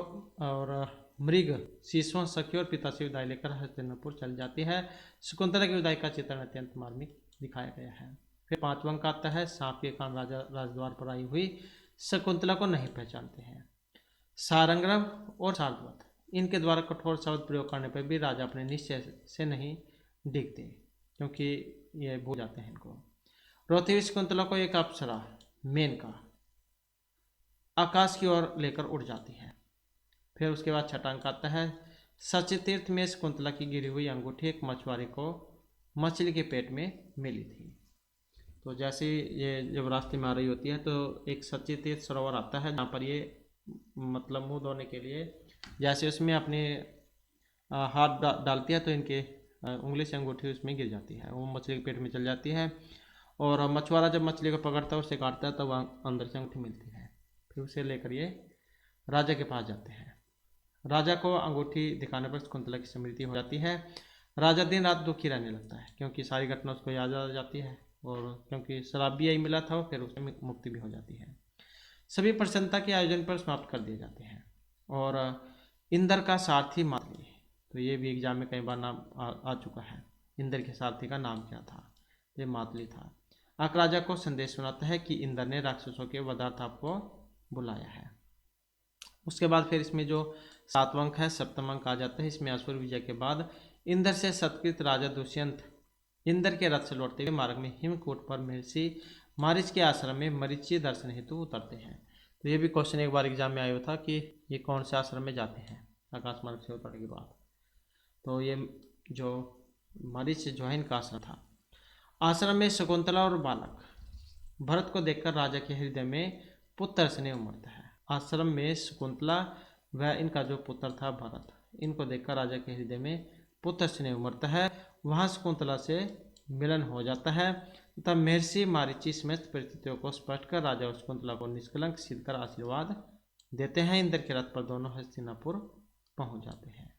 और मृग शीशों सखियों और पिता से विदाई लेकर हस्तिनापुर चल जाती है। शकुंतला की विदाई का चित्रण अत्यंत मार्मिक दिखाया गया है। फिर पांचवा अंक आता है, सांप के कारण राजा राजद्वार पर आई हुई शकुंतला को नहीं पहचानते हैं। सारंगरव और शार्दूल इनके द्वारा कठोर शब्द प्रयोग करने पर भी राजा अपने निश्चय से नहीं डिगते, क्योंकि ये भूल जाते हैं इनको। रोती हुई शकुंतला को एक अप्सरा मेनका आकाश की ओर लेकर उड़ जाती है। फिर उसके बाद छठा अंक आता है, सचतीर्थ में शकुंतला की गिरी हुई अंगूठी एक मछुआरे को मछली के पेट में मिली थी। तो जैसे ये जब रास्ते में आ रही होती है तो एक सचतीर्थ सरोवर आता है, जहाँ पर ये मतलब मुंह धोने के लिए जैसे उसमें अपने हाथ डालती है तो इनके उंगली से अंगूठी उसमें गिर जाती है, वो मछली के पेट में चल जाती है। और मछुआरा जब मछली को पकड़ता है, उसे काटता है, तब अंदर से अंगूठी मिलती है। फिर उसे लेकर ये राजा के पास जाते हैं। राजा को अंगूठी दिखाने पर शकुंतला की स्मृति हो जाती है। राजा दिन रात दुखी रहने लगता है, क्योंकि सारी घटना उसको याद आ जाती है, और क्योंकि शराब भी यही मिला था, फिर उसे मुक्ति भी हो जाती है। सभी प्रसन्नता के आयोजन पर समाप्त कर दिए जाते हैं। और इंद्र का सारथी मातली, तो ये भी एग्जाम में कई बार नाम आ चुका है। इंद्र के सारथी का नाम क्या था? ये मातली था। अक राजा को संदेश सुनाता है कि इंद्र ने राक्षसों के वधार्थ आपको बुलाया है। उसके बाद फिर इसमें जो सातवां अंक है, सप्तम अंक आ जाता है। इसमें असुर विजय के बाद इंद्र से सत्कृत राजा दुष्यंत इंद्र के रथ से लौटते हुए मार्ग में हिमकूट पर महर्षि मारीच के आश्रम में मरीचि दर्शन हेतु उतरते हैं। तो ये भी क्वेश्चन एक बार एग्जाम में आया था कि ये कौन से आश्रम में जाते हैं आकाश मार्ग से उतरने के बाद। तो ये जो मरीच जो है इनका आश्रम था। आश्रम में शकुंतला और बालक भरत को देखकर राजा के हृदय में पुत्र स्नेह उमड़ता है। आश्रम में शकुंतला व इनका जो पुत्र था भरत, इनको देखकर राजा के हृदय में पुत्र स्नेह उमड़ता है। वहाँ शकुंतला से मिलन हो जाता है तथा महर्षि मारीची समस्त परिस्थितियों को स्पष्ट कर राजा शकुंतला को निष्कलंक सिद्ध कर आशीर्वाद देते हैं। इंद्र के रथ पर दोनों हस्तिनापुर पहुंच जाते हैं।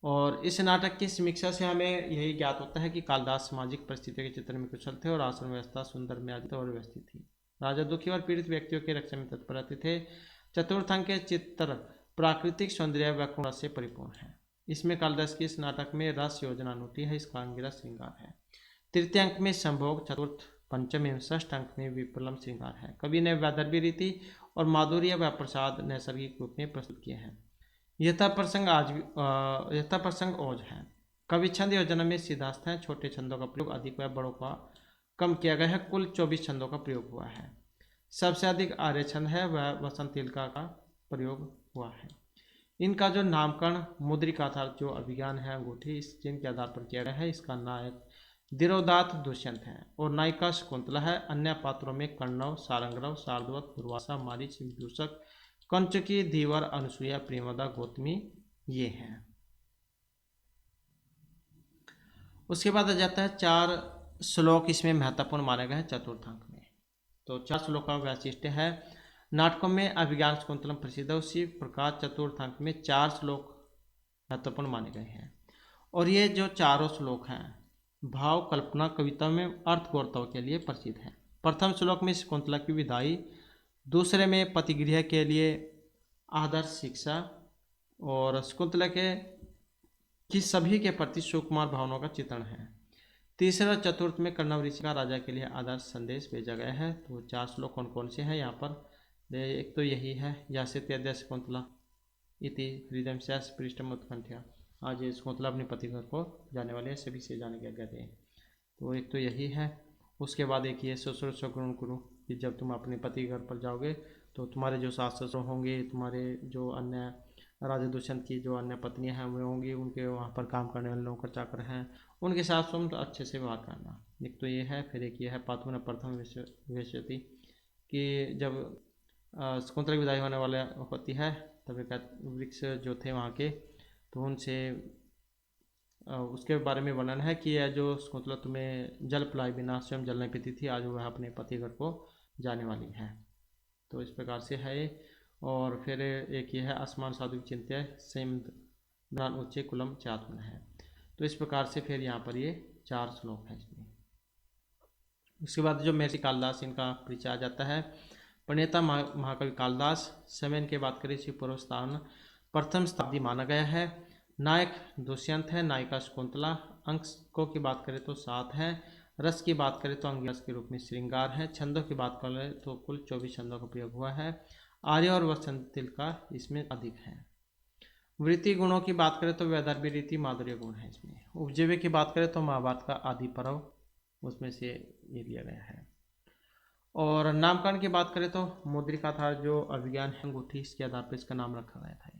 और इस नाटक की समीक्षा से हमें यही ज्ञात होता है कि कालिदास सामाजिक परिस्थितियों के चित्र में कुशल थे और आश्रम व्यवस्था सुंदर म्यादित और व्यवस्थित थी। राजा दुखी और पीड़ित व्यक्तियों की रक्षा में तत्पर रहते थे। चतुर्थ अंक के चित्र प्राकृतिक सौंदर्य व गुण से परिपूर्ण है। इसमें कालिदास की इस नाटक में रस योजना अनूठी है, इसका अंगिरा श्रृंगार है। तृतीय अंक में संभोग, चतुर्थ पंचम एवं षष्ठ अंक में विप्लम श्रृंगार है। कवि ने वैदर्भी रीति और माधुर्य व प्रसाद नैसर्गिक रूप में प्रस्तुत किए हैं। यथा प्रसंग ओज है। कवि छंद योजना में सिद्धास्थ है। छोटे छंदों का प्रयोग अधिक व बड़ों का कम किया गया है। कुल 24 छंदों का प्रयोग हुआ है। सबसे अधिक आर्य छंद है वह वसंत तिलका का प्रयोग हुआ है। इनका जो नामकरण मुद्रिका अर्थात जो अभिज्ञान है अंगूठी, इस चिन्ह के आधार पर किया गया है। इसका नायक दिरोदात दुष्यंत है और नायिका शकुंतला है। अन्य पात्रों में कर्णव, सारंगरव, शार्दूल, दुर्वासा, मारीच, विदूषक, कंचुकी, धीवर, अनुसुईया, प्रेमदा, गौतमी ये हैं। उसके बाद आ जाता है 4 श्लोक इसमें महत्वपूर्ण माने गए हैं चतुर्थांक में। तो 4 श्लोक का वैशिष्ट्य है। नाटकों में अभिज्ञान शकुंतलम प्रसिद्ध है, उसी प्रकार चतुर्थांक में 4 श्लोक महत्वपूर्ण माने गए हैं। और ये जो चारों श्लोक हैं भाव, कल्पना, कविता में अर्थ गौरतव के लिए प्रसिद्ध है। प्रथम श्लोक में शकुंतला की विदाई, दूसरे में पतिगृह के लिए आदर्श शिक्षा और शकुंतला के की सभी के प्रति सुकुमार भावनाओं का चित्रण है। तीसरा चतुर्थ में कर्णव ऋषि का राजा के लिए आदर्श संदेश भेजा गया है। तो 4 श्लोक कौन कौन से हैं यहाँ पर? एक तो यही है, यासे त्यज्य शकुंतला इति हृदय पृष्ठम उत्कंठया। आज ये शकुंतला अपने पति घर को जाने वाले हैं, सभी से जाने के गए थे। तो एक तो यही है। उसके बाद एक ये ससुर सगुण गुरु कि जब तुम अपने पति घर पर जाओगे तो तुम्हारे जो सास ससुर होंगे, तुम्हारे जो अन्य राजा दुष्यंत की जो अन्य पत्नियां हैं वे होंगी, उनके वहाँ पर काम करने वाले नौकर चाकर हैं, उनके साथ तुम तो अच्छे से व्यवहार करना। एक तो ये है। फिर एक ये है पाथुन प्रथम वेश्यति कि जब शकुंतला की विदाई होने वाले होती है तब एक वृक्ष जो थे वहाँ के, तो उनसे उसके बारे में वर्णन है कि यह जो शकुंतला तुम्हें जल पिलाए बिना स्वयं जल नहीं पीती थी, आज वह अपने पति घर को जाने वाली है। तो इस प्रकार से है। और फिर एक ये है आसमान साधु चिंत्य संयम उच्चे कुलम चातुन है। तो इस प्रकार से फिर यहाँ पर ये 4 श्लोक है इसमें। उसके बाद जो महर्षि कालिदास, इनका परिचय आ जाता है। प्रणेता महाकवि कालिदास, समय इनके बात करें इसी पूर्व स्थान प्रथम शताब्दी माना गया है। नायक दुष्यंत है, नायिका शकुंतला। अंकों की बात करें तो 7 है। रस की बात करें तो अंगिरस के रूप में श्रृंगार है। छंदों की बात करें तो कुल 24 छंदों का प्रयोग हुआ है। आर्य और वसंत तिलका इसमें अधिक है। वृत्ति गुणों की बात करें तो वैदर्भी रीति माधुर्य गुण है इसमें। उपजीव्य की बात करें तो महाभारत का आदि पर्व उसमें से ये लिया गया है। और नामकरण की बात करें तो मुद्रिका था जो अभिज्ञान है अंगूठी, इसके आधार पर इसका नाम रखा गया था।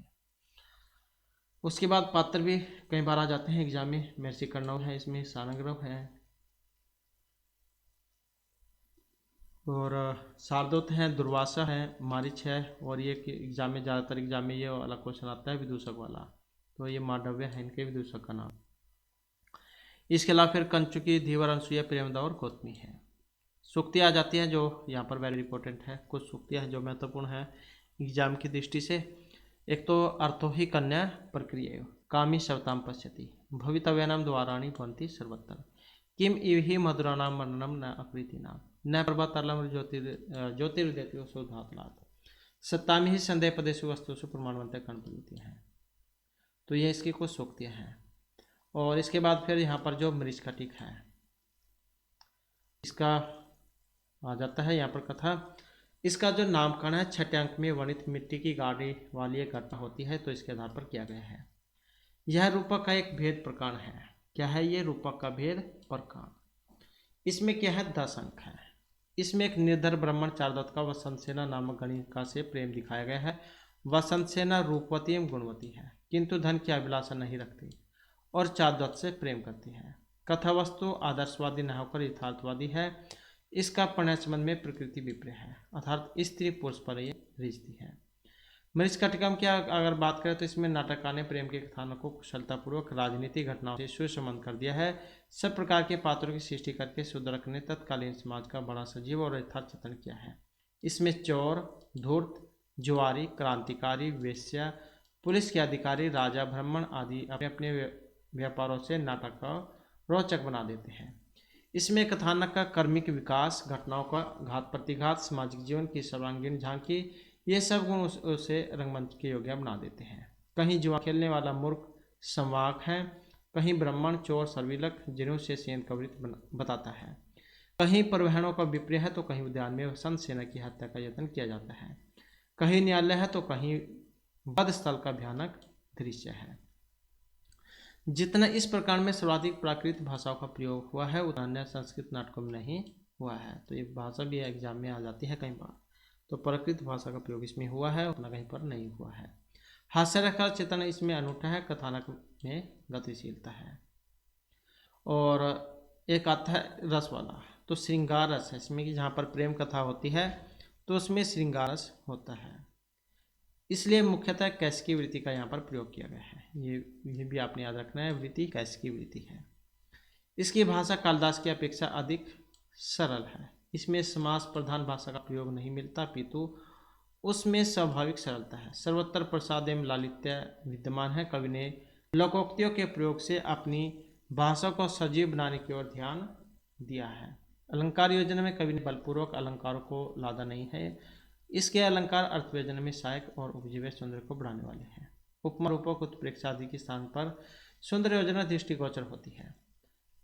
उसके बाद पात्र भी कई बार आ जाते हैं एग्जाम में, महर्षि कर्णव है, इसमें सारंगरव है, और शार्दूल है, दुर्वासा है, मारीच है, और ये एग्जाम में ज़्यादातर एग्जाम में ये वाला क्वेश्चन आता है विदूषक वाला, तो ये मांडव्य है इनके विदूषक का नाम। इसके अलावा फिर कंचुकी, धीवर, अनसुईया, प्रेमदा और गौतमी है। सूक्तियाँ आ जाती हैं जो यहाँ पर वेरी इंपॉर्टेंट है, कुछ सूक्तियाँ हैं जो महत्वपूर्ण है एग्जाम की दृष्टि से। एक तो अर्थो ही कन्या प्रक्रिया कामी शवताम पश्यति भवितव्यानाम द्वाराणी भवन्ति सर्वत्र किम इहि मधुराणाम वर्णनम न आकृति नाम न प्रभातलम ज्योतिर्देत्यो शोधातलात् सत्तामी ही संदेह पदेशु वस्तुषु प्रमाणवंत कणपति है। तो ये इसकी कुछ सूक्तियाँ हैं। और इसके बाद फिर यहाँ पर जो मृच्छकटिक है, इसका आ जाता है यहाँ पर कथा। इसका जो नामकरण है छठे अंक में वर्णित मिट्टी की गाड़ी वाली एक घटना होती है, तो इसके आधार पर किया गया है। यह रूपक का एक भेद प्रकरण है। क्या है ये? रूपक का भेद प्रकरण। इसमें क्या है? 10 अंक है। इसमें एक निर्धर ब्राह्मण चारुदत्त का वसंत सेना नामक गणिका से प्रेम दिखाया गया है। वसंत सेना रूपवती एवं गुणवती है, किंतु धन की अभिलाषा नहीं रखती और चारुदत्त से प्रेम करती है। कथा वस्तु आदर्शवादी न होकर यथार्थवादी है। इसका प्रणय संबंध में प्रकृति विप्रिय है, अर्थात स्त्री पुरुष पर ये रिझती है। मृच्छकटिकम की अगर बात करें तो इसमें नाटककार ने प्रेम के कथानक को कुशलतापूर्वक राजनीतिक घटनाओं से सुसंबद्ध कर दिया है। सब प्रकार के पात्रों की सृष्टि करके सुदर्शक ने तत्कालीन समाज का बड़ा सजीव और यथार्थ चित्रण किया है। इसमें चोर, धूर्त, जुआरी, क्रांतिकारी, वेश्या, पुलिस के अधिकारी, राजा, ब्राह्मण आदि अपने अपने व्यापारों से नाटक को रोचक बना देते हैं। इसमें कथानक का कर्मिक विकास, घटनाओं का घात प्रतिघात, सामाजिक जीवन की सर्वांगीण झांकी, ये सब गुण उसे रंगमंच के योग्य बना देते हैं। कहीं जुआ खेलने वाला मूर्ख संवाहक है, कहीं ब्राह्मण चोर सर्विलक जिन्हों से सेन कवरित बताता है, कहीं परिवहनों का विप्रिय है, तो कहीं उद्यान में वसंत सेना की हत्या का यत्न किया जाता है, कहीं न्यायालय है तो कहीं वध स्थल का भयानक दृश्य है। जितना इस प्रकार में सर्वाधिक प्राकृत भाषाओं का प्रयोग हुआ है उतना अन्य संस्कृत नाटकों में नहीं हुआ है। तो ये भाषा भी एग्जाम में आ जाती है कई बार, तो प्राकृत भाषा का प्रयोग इसमें हुआ है, उतना कहीं पर नहीं हुआ है। हास्य रखा चित्रण इसमें अनूठा है, कथानक में गतिशीलता है। और एक आता है रस वाला, तो श्रृंगार रस है इसमें कि जहाँ पर प्रेम कथा होती है तो उसमें श्रृंगार रस होता है, इसलिए मुख्यतः कैसिकी वृत्ति का यहाँ पर प्रयोग किया गया है। ये भी आपने याद रखना है, वृत्ति कैसिकी वृत्ति है। इसकी भाषा कालिदास की अपेक्षा अधिक सरल है। इसमें समास प्रधान भाषा का प्रयोग नहीं मिलता, पितु उसमें स्वाभाविक सरलता है। सर्वत्र प्रसाद एवं लालित्य विद्यमान है। कवि ने लोकोक्तियों के प्रयोग से अपनी भाषा को सजीव बनाने की ओर ध्यान दिया है। अलंकार योजना में कवि ने बलपूर्वक अलंकारों को लादा नहीं है। इसके अलंकार अर्थव्यंजन में सहायक और उपजीव्य सौंदर्य को बढ़ाने वाले हैं। उपमा, रूपक, उत्प्रेक्षा आदि के स्थान पर सुंदर योजना दृष्टिगोचर होती है।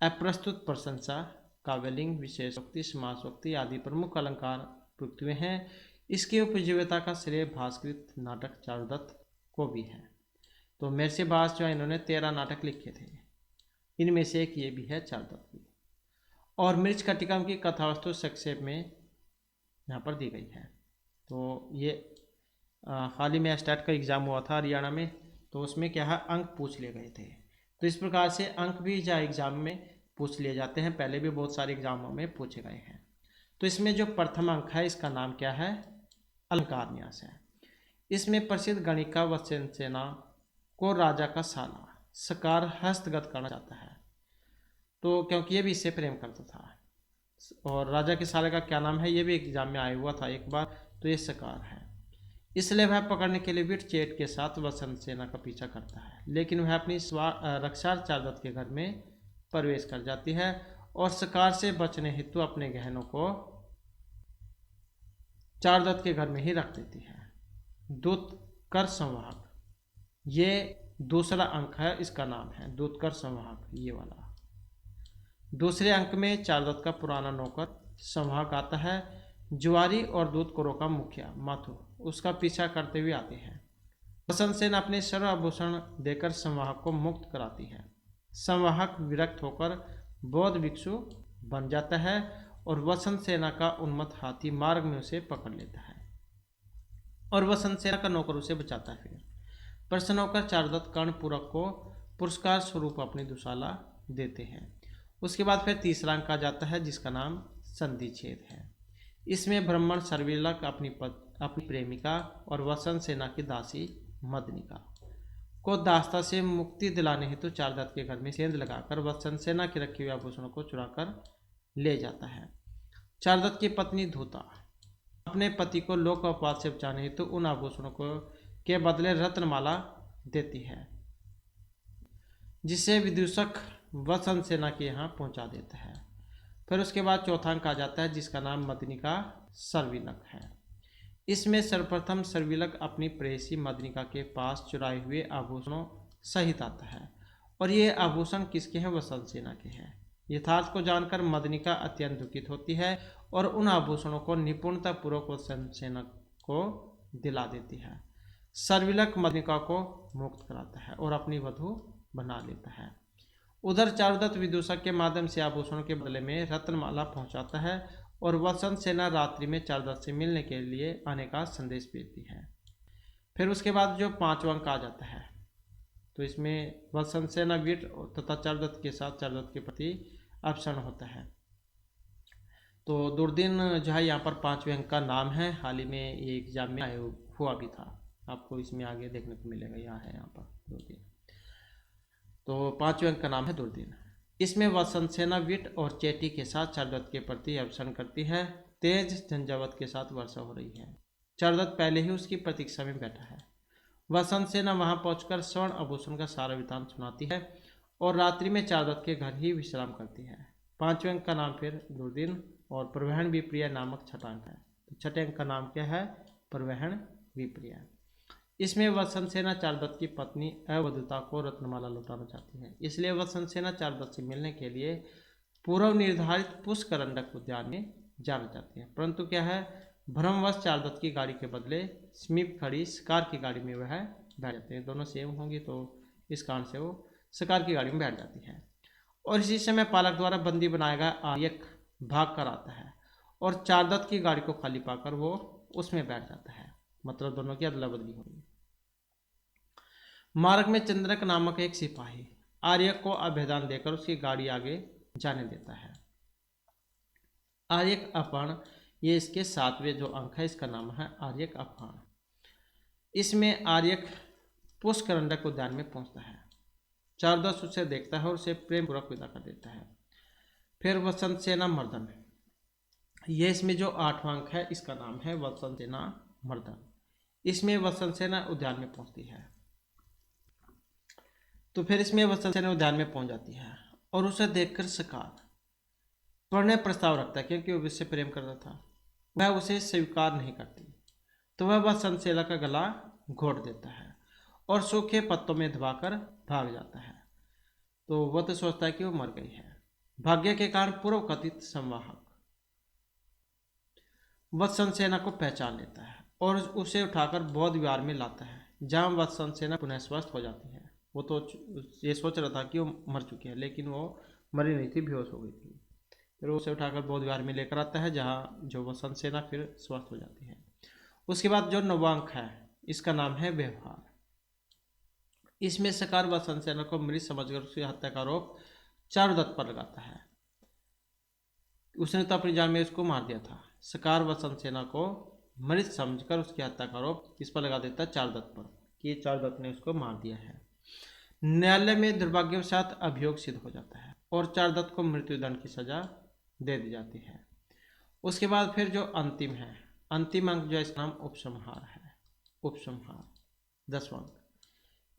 अप्रस्तुत प्रशंसा, काव्यलिंग, विशेषोक्ति, समासोक्ति आदि प्रमुख अलंकार प्रयुक्त हुए हैं। इसकी उपजीव्यता का श्रेय भास्कृत नाटक चारुदत्त को भी है। तो महर्षि भास जो इन्होंने 13 नाटक लिखे थे, इनमें से एक ये भी है चारुदत्त की। और मृच्छकटिकम की कथावस्तु संक्षेप में यहाँ पर दी गई है। तो ये हाल ही में स्टेट का एग्ज़ाम हुआ था हरियाणा में, तो उसमें क्या है अंक पूछ लिए गए थे। तो इस प्रकार से अंक भी जा एग्ज़ाम में पूछ लिए जाते हैं, पहले भी बहुत सारे एग्जामों में पूछे गए हैं। तो इसमें जो प्रथम अंक है इसका नाम क्या है? अलंकार न्यास है। इसमें प्रसिद्ध गणिका वसंत सेना को राजा का साला सकार हस्तगत करना चाहता है, तो क्योंकि ये भी इससे प्रेम करता था। और राजा के साले का क्या नाम है ये भी एग्जाम में आया हुआ था एक बार, तो ये सकार है। इसलिए वह पकड़ने के लिए विटचेट के साथ वसंत सेना का पीछा करता है, लेकिन वह अपनी रक्षा चारुदत्त के घर में प्रवेश कर जाती है और सकार से बचने हेतु अपने गहनों को चारुदत्त के घर में ही रख देती है। दूतकर संवाहक, ये दूसरा अंक है, इसका नाम है दूतकर संवाहक, ये वाला। दूसरे अंक में चारुदत्त का पुराना नौकर संवाहक आता है। जुआरी और दूतकरों का मुखिया माथु उसका पीछा करते हुए आते हैं। वसंत सेन अपने सर्वाभूषण देकर संवाहक को मुक्त कराती है। संवाहक विरक्त होकर बौद्ध भिक्षु बन जाता है और वसंत सेना का उन्मत्त हाथी मार्ग में उसे पकड़ लेता है और वसंत सेना का नौकर उसे बचाता है। फिर प्रसन्न होकर चारुदत्त कर्णपूरक को पुरस्कार स्वरूप अपनी दुशाला देते हैं। उसके बाद फिर तीसरा अंक आ जाता है जिसका नाम संधिछेद है। इसमें ब्राह्मण सर्विलक अपनी प्रेमिका और वसंत सेना की दासी मदनिका को दास्ता से मुक्ति दिलाने हेतु चारुदत्त के घर में सेंध लगाकर वसंत सेना के रखे हुए आभूषणों को चुराकर ले जाता है। चारुदत्त की पत्नी धूता अपने पति को लोक अपवाद से बचाने हेतु उन आभूषणों को के बदले रत्नमाला देती है, जिसे विदूषक वसंत सेना के यहाँ पहुंचा देता है। फिर उसके बाद चौथा अंक आ जाता है जिसका नाम मदनिका सर्विलक है। इसमें सर्वप्रथम सर्विलक अपनी प्रेयसी मदनिका के पास चुराए हुए आभूषणों सहित आता है और ये आभूषण किसके हैं? वसंत सेना के हैं। यथार्थ को जानकर मदनिका अत्यंत दुखित होती है और उन आभूषणों को निपुणतापूर्वक वसंत सेना को दिला देती है। सर्विलक मदनिका को मुक्त कराता है और अपनी वधू बना लेता है। उधर चारुदत्त विदूषक के माध्यम से आभूषणों के बदले में रत्नमाला पहुंचाता है और वसंत सेना रात्रि में चारुदत्त से मिलने के लिए आने का संदेश भेजती है। फिर उसके बाद जो पांचवा अंक आ जाता है तो इसमें वसंत सेना वीर तथा चारुदत्त के साथ चारुदत्त के प्रति अपसरण होता है। तो दुर्दिन जो है यहाँ पर पांचवें अंक का नाम है। हाल ही में ये एग्जाम में हुआ भी था, आपको इसमें आगे देखने को मिलेगा। यहाँ है यहाँ पर दुर्दिन। तो पांचवें अंक का नाम है दुर्दिन। इसमें वसंत सेना विट और चेटी के साथ चारुदत्त के प्रति अपसरण करती है। तेज झंझावत के साथ वर्षा हो रही है। चारुदत्त पहले ही उसकी प्रतीक्षा में बैठा है। वसंत सेना वहां पहुंचकर स्वर्ण आभूषण का सारा वृतांत सुनाती है और रात्रि में चारुदत्त के घर ही विश्राम करती है। पांचवें अंक का नाम फिर दुर्दिन और प्रवहन विप्रिया नामक छठा अंक है। तो छठे अंक का नाम क्या है? प्रवहन विप्रिया। इसमें वसंत सेना चारुदत्त की पत्नी अवधूता को रत्नमाला लौटाना चाहती है, इसलिए वसंत सेना चारुदत्त से मिलने के लिए पूर्व निर्धारित पुष्करंडक उद्यान में जाना चाहती है। परंतु क्या है, भ्रमवश चारुदत्त की गाड़ी के बदले समीप खड़ी शिकार की गाड़ी में वह बैठ जाते हैं। दोनों सेम होंगी तो इस कारण से वो शिकार की गाड़ी में बैठ जाती है और इसी समय पालक द्वारा बंदी बनाया गया आर्यक भाग कर आता है और चारुदत्त की गाड़ी को खाली पाकर वो उसमें बैठ जाता है। मतलब दोनों की अदला बदली हो गई। मार्ग में चंद्रक नामक एक सिपाही आर्यक को अभेदान देकर उसकी गाड़ी आगे जाने देता है। आर्यक अपहरण, ये इसके 7वें जो अंक है इसका नाम है आर्यक अपहरण। इसमें आर्यक पुष्करंडक उद्यान में पहुंचता है। चारुदत्त उसे देखता है और उसे प्रेम पूर्वक विदा कर देता है। फिर वसंत सेना मर्दन, ये इसमें जो 8वां अंक है इसका नाम है वसंत सेना मर्दन। इसमें वसंत सेना उद्यान में पहुंचती है। तो फिर इसमें वसंत सेना उद्यान में पहुंच जाती है और उसे देखकर शिकार पढ़ने प्रस्ताव रखता है, क्योंकि वो उससे प्रेम करता था। वह उसे स्वीकार नहीं करती तो वह वसंत सेना का गला घोट देता है और सूखे पत्तों में दबाकर भाग जाता है। तो वह तो सोचता है कि वो मर गई है। भाग्य के कारण पूर्व कथित संवाहक वत्सन सेना को पहचान लेता है और उसे उठाकर बौद्ध विहार में लाता है, जहां वत्सन सेना पुनः स्वस्थ हो जाती है। वो तो ये सोच रहा था कि वो मर चुकी है, लेकिन वो मरी नहीं थी, बेहोश हो गई थी। फिर उसे उठाकर बौद्ध विहार में लेकर आता है, जहां जो वसंत सेना फिर स्वस्थ हो जाती है। उसके बाद जो 9वां अंक है इसका नाम है व्यवहार। इसमें सरकार वसंत सेना को मृत समझकर उसकी हत्या का आरोप चारुदत्त पर लगाता है। उसने तो अपनी जान में उसको मार दिया था। सरकार वसंत सेना को मृत समझकर उसकी हत्या का आरोप किस पर लगा देता है? चारुदत्त पर, कि चारुदत्त ने उसको मार दिया है। न्यायालय में दुर्भाग्यवशात अभियोग सिद्ध हो जाता है और चारुदत्त को मृत्युदंड की सजा दे दी जाती है। उसके बाद फिर जो अंतिम अंक जो इसका नाम उपसंहार है। उपसंहार 10वां अंक।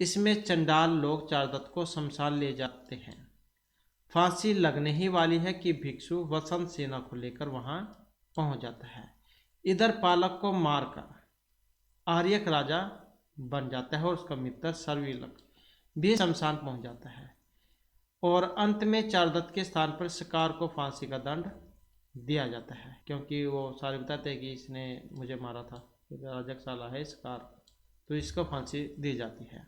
इसमें चंडाल लोग चारुदत्त को शमशान ले जाते हैं। फांसी लगने ही वाली है कि भिक्षु वसंत सेना को लेकर वहां पहुंच जाता है। इधर पालक को मारकर आर्यक राजा बन जाता है और उसका मित्र सर्विलक भी शमशान पहुंच जाता है और अंत में चारुदत्त के स्थान पर शिकार को फांसी का दंड दिया जाता है, क्योंकि वो सारे बताते हैं कि इसने मुझे मारा था, राजक साला है शिकार, तो इसको फांसी दी जाती है।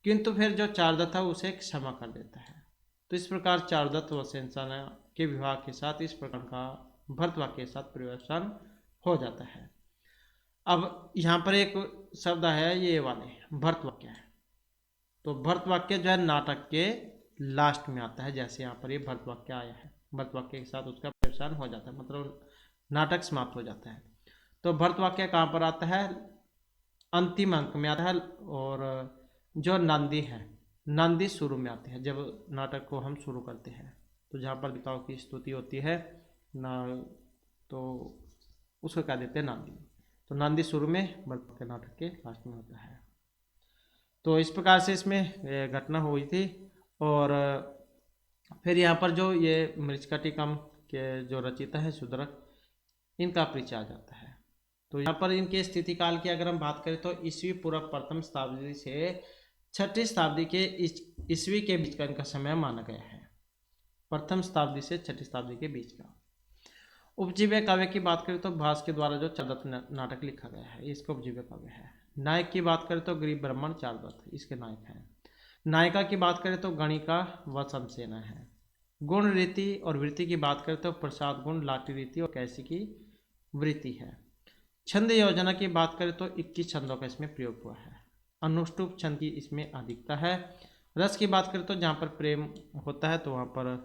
किंतु फिर जो चारुदत्त है उसे क्षमा कर देता है। तो इस प्रकार चारुदत्त व सेना के विवाह के साथ इस प्रकार का भर्त वाक्य के साथ पर्यवसान हो जाता है। अब यहाँ पर एक शब्द है ये वाले भर्त वाक्य है, तो भर्त वाक्य जो है नाटक के लास्ट में आता है। जैसे यहाँ पर ये भर्त वाक्य आया है, भर्त वाक्य के साथ उसका पर्यवसान हो जाता है, मतलब नाटक समाप्त हो जाता है। तो भर्त वाक्य कहाँ पर आता है? अंतिम अंक में आता है। और जो नांदी है, नांदी शुरू में आती है जब नाटक को हम शुरू करते हैं, तो जहाँ पर देवताओं की स्तुति होती है ना, तो उसको क्या देते हैं? नांदी। तो नांदी शुरू में, भर्त वाक्य नाटक के लास्ट में होता है। तो इस प्रकार से इसमें घटना हुई थी। और फिर यहाँ पर जो ये मृच्छकटिकम के जो रचयिता है शूद्रक, इनका परिचय आ जाता है। तो यहाँ पर इनके स्थिति काल की अगर हम बात करें तो ईस्वी पूर्व प्रथम शताब्दी से छठी शताब्दी के ईस्वी के बीच का इनका समय माना गया है। प्रथम शताब्दी से छठी शताब्दी के बीच का। उपजीव्य काव्य की बात करें तो भास के द्वारा जो चारदत्त नाटक लिखा गया है, इसका उपजीव्य काव्य है। नायक की बात करें तो गरीब ब्राह्मण चारदत्त इसके नायक हैं। नायिका की बात करें तो गणिका व शमसेना है। गुण रीति और वृत्ति की बात करें तो प्रसाद गुण, लाटी रीति और कैसी की वृत्ति है। छंद योजना की बात करें तो 21 छंदों का इसमें प्रयोग हुआ है। अनुष्टुप छंद की इसमें अधिकता है। रस की बात करें तो जहाँ पर प्रेम होता है तो वहाँ पर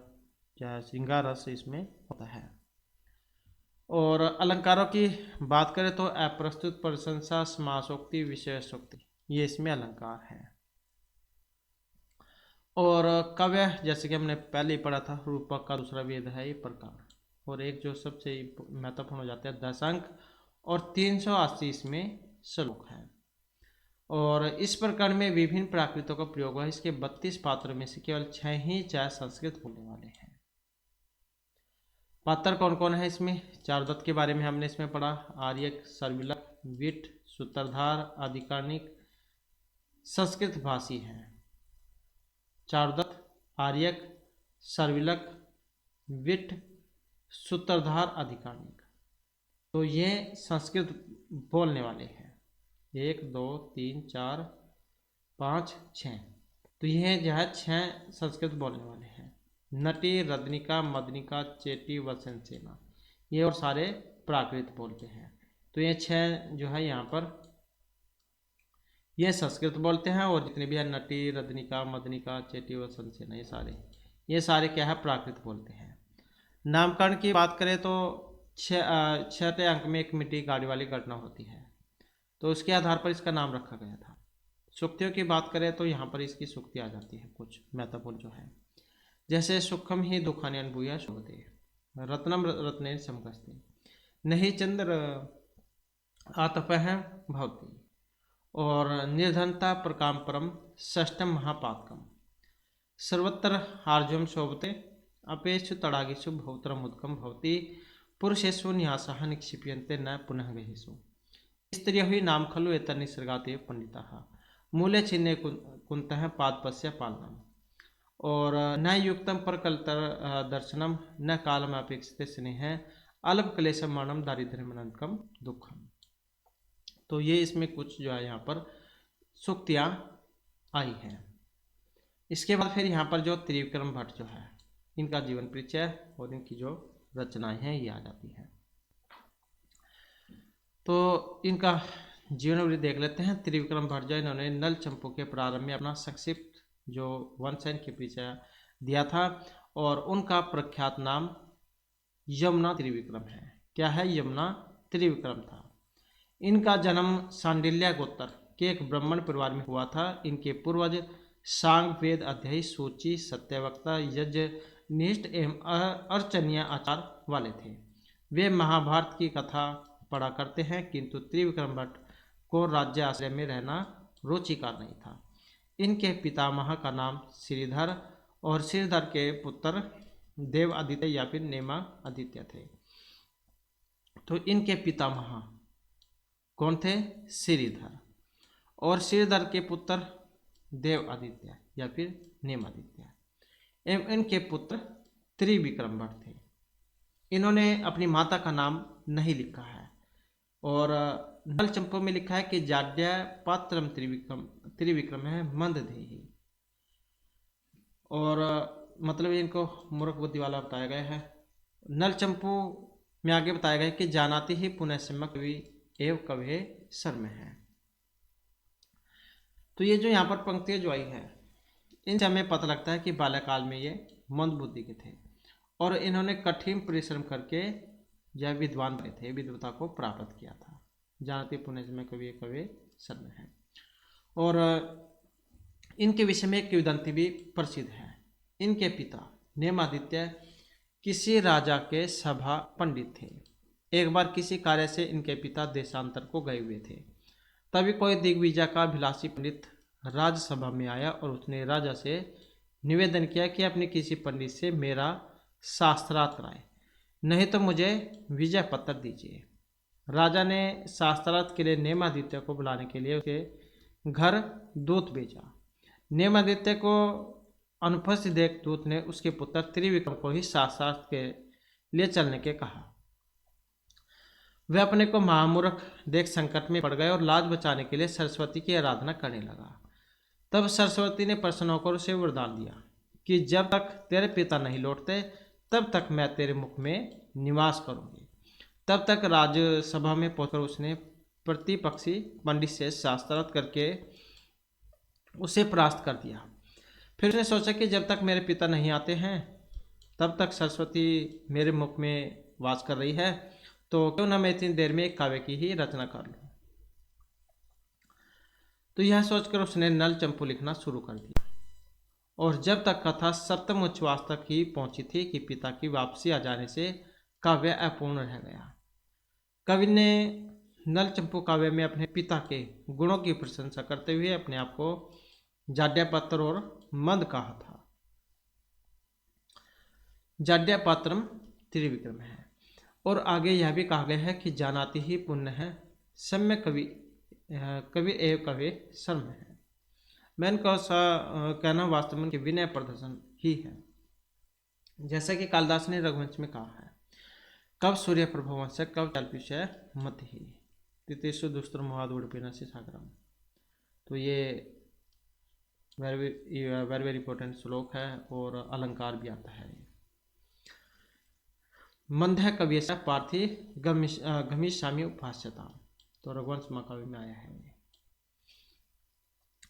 क्या श्रृंगार रस इसमें होता है। और अलंकारों की बात करें तो अप्रस्तुत, प्रशंसा, समासोक्ति, विशेषोक्ति, ये इसमें अलंकार है। और काव्य जैसे कि हमने पहले ही पढ़ा था, रूपक का दूसरा वेद है ये प्रकार। और एक जो सबसे महत्वपूर्ण हो जाता है 10 अंक और 380 इसमें श्लोक है। और इस प्रकार में विभिन्न प्राकृतों का प्रयोग हुआ। इसके 32 पात्रों में से केवल 6 ही संस्कृत बोलने वाले हैं। पात्र कौन कौन है इसमें? चारदत्त के बारे में हमने इसमें पढ़ा। आर्यक, सर्विलक, विट, सूत्रधार, अधिकारिक, संस्कृत भाषी हैं। चारदत्त, आर्यक, सर्विलक, विट, सूत्रधार, अधिकारिक, तो ये संस्कृत बोलने वाले हैं। 1 2 3 4 5 6, तो ये जो है 6 संस्कृत बोलने वाले हैं। नटी, रदनिका, मदनिका, चेटी व सेना, ये और सारे प्राकृत बोलते हैं। तो ये 6 जो है यहाँ पर ये संस्कृत बोलते हैं। और जितने भी है नटी, रदनिका, मदनिका, चेटी व सेना, ये सारे क्या है? प्राकृत बोलते हैं। नामकरण की बात करें तो छठे अंक में एक मिट्टी गाड़ी वाली घटना होती है, तो उसके आधार पर इसका नाम रखा गया था। सूक्तियों की बात करें तो यहाँ पर इसकी सूक्ति आ जाती है कुछ महत्वपूर्ण जो है, जैसे सुखम ही दुखानि अनुभूया शोभते, रत्नम रत्नेन समकस्ते, नहीं चंद्र आतपः भवति, और निर्धनता प्रकामपरम षष्ठम महापातकम, सर्वत्र हार्जम शोभते, अपेक्षु तड़ागिषु भवतरम उदकम भवति, पुरुषेषु न्यासः निक्षिप्यन्ते न पुनः गहेषु, स्त्रियो ही नाम खलु एतन्निसर्गाते पंडिताः, मूले छिन्ने कुन्तः पादपस्य पालनम, और न युक्तम परकलतर दर्शनम, न कालम अपेक्षिते स्नेह, अल्प क्लेशम मरणम, दारिद्र्यम अनंतकम दुखम। तो ये इसमें कुछ जो है यहाँ पर सूक्तियाँ आई हैं। इसके बाद फिर यहाँ पर जो त्रिविक्रम भट्ट जो है, इनका जीवन परिचय और इनकी जो रचनाएं हैं ये आ जाती हैं। तो इनका जीवन वृत्ति देख लेते हैं। त्रिविक्रम भट्ट जो इन्होंने नल चंपू के प्रारंभ में अपना संक्षिप्त जो वंशजन के परिचय दिया था, और उनका प्रख्यात नाम यमुना त्रिविक्रम है। क्या है? यमुना त्रिविक्रम था। इनका जन्म सांडिल्य गोत्र के एक ब्राह्मण परिवार में हुआ था। इनके पूर्वज सांग वेद अध्यायी, सूची, सत्यवक्ता, यज्ञ निष्ठ एवं अर्चनीय आचार वाले थे। वे महाभारत की कथा पढ़ा करते हैं, किंतु त्रिविक्रम भट्ट को राज्य आश्रय में रहना रुचिकर नहीं था। इनके पितामह का नाम श्रीधर और श्रीधर के पुत्र देव आदित्य या फिर नेमा आदित्य थे। तो इनके पितामह कौन थे? श्रीधर, और श्रीधर के पुत्र देव आदित्य या फिर नेमादित्य, एवं इनके पुत्र त्रिविक्रम भट्ट थे। इन्होंने अपनी माता का नाम नहीं लिखा है, और नल चंपू में लिखा है कि जाड्या पात्रम त्रिविक्रम है मंदधेही, और मतलब इनको मूर्ख बुद्धि वाला बताया गया है। नल चंपू में आगे बताया गया कि जानाति ही पुनः सम्य कवि एव कवे सर्म है। तो ये जो यहाँ पर पंक्तियाँ जो आई है, इनसे हमें पता लगता है कि बाल्यकाल में ये मंद बुद्धि के थे और इन्होंने कठिन परिश्रम करके यह विद्वान बने थे, विद्वता को प्राप्त किया था। जानते पुण्य में कवि कवे सर्व है। और इनके विषय में एक किंवदंती भी प्रसिद्ध है। इनके पिता नेमादित्य किसी राजा के सभा पंडित थे। एक बार किसी कार्य से इनके पिता देशांतर को गए हुए थे। तभी कोई दिग्विजय का अभिलाषी पंडित राजसभा में आया और उसने राजा से निवेदन किया कि अपने किसी पंडित से मेरा शास्त्रार्थ कराए, नहीं तो मुझे विजय पत्र दीजिए। राजा ने शास्त्रार्थ के लिए नेमादित्य को बुलाने के लिए उसके घर दूत भेजा। नेमादित्य को अनुपस्थित देख दूत ने उसके पुत्र त्रिविक्रम को ही शास्त्रार्थ के लिए चलने के कहा। वह अपने को महामूर्ख देख संकट में पड़ गए और लाज बचाने के लिए सरस्वती की आराधना करने लगा। तब सरस्वती ने प्रसन्न होकर उसे वरदान दिया कि जब तक तेरे पिता नहीं लौटते तब तक मैं तेरे मुख में निवास करूंगी। तब तक राजसभा में पहुंचकर उसने प्रतिपक्षी पंडित से शास्त्रार्थ करके उसे परास्त कर दिया। फिर उसने सोचा कि जब तक मेरे पिता नहीं आते हैं तब तक सरस्वती मेरे मुख में वास कर रही है, तो क्यों ना मैं इतनी देर में एक काव्य की ही रचना कर लूं। तो यह सोचकर उसने नल चंपू लिखना शुरू कर दिया। और जब तक कथा सप्तम उच्छ्वास तक ही पहुंची थी कि पिता की वापसी आ जाने से काव्य अपूर्ण रह गया। कवि ने नल चंपू काव्य में अपने पिता के गुणों की प्रशंसा करते हुए अपने आप को जाड्यापत्र और मंद कहा था। जाड्यापत्रम त्रिविक्रम है। और आगे यह भी कहा गया है कि जानाति ही पुण्य है सम्य कवि एव कवे सर्म है। मैं इनका कहना वास्तव में विनय प्रदर्शन ही है। जैसा कि कालिदास ने रघुवंश में कहा है, कब सूर्य प्रभवंश कब कल्पिशय मत ही तितेषु दुस्तर महादुड़पिन से सागरम। तो ये वेरी वेरी इंपॉर्टेंट श्लोक है और अलंकार भी आता है। मंद है कवि पार्थी गमिष्यामि उपास्यता, तो रघुवंश महाकाव्य में आया है।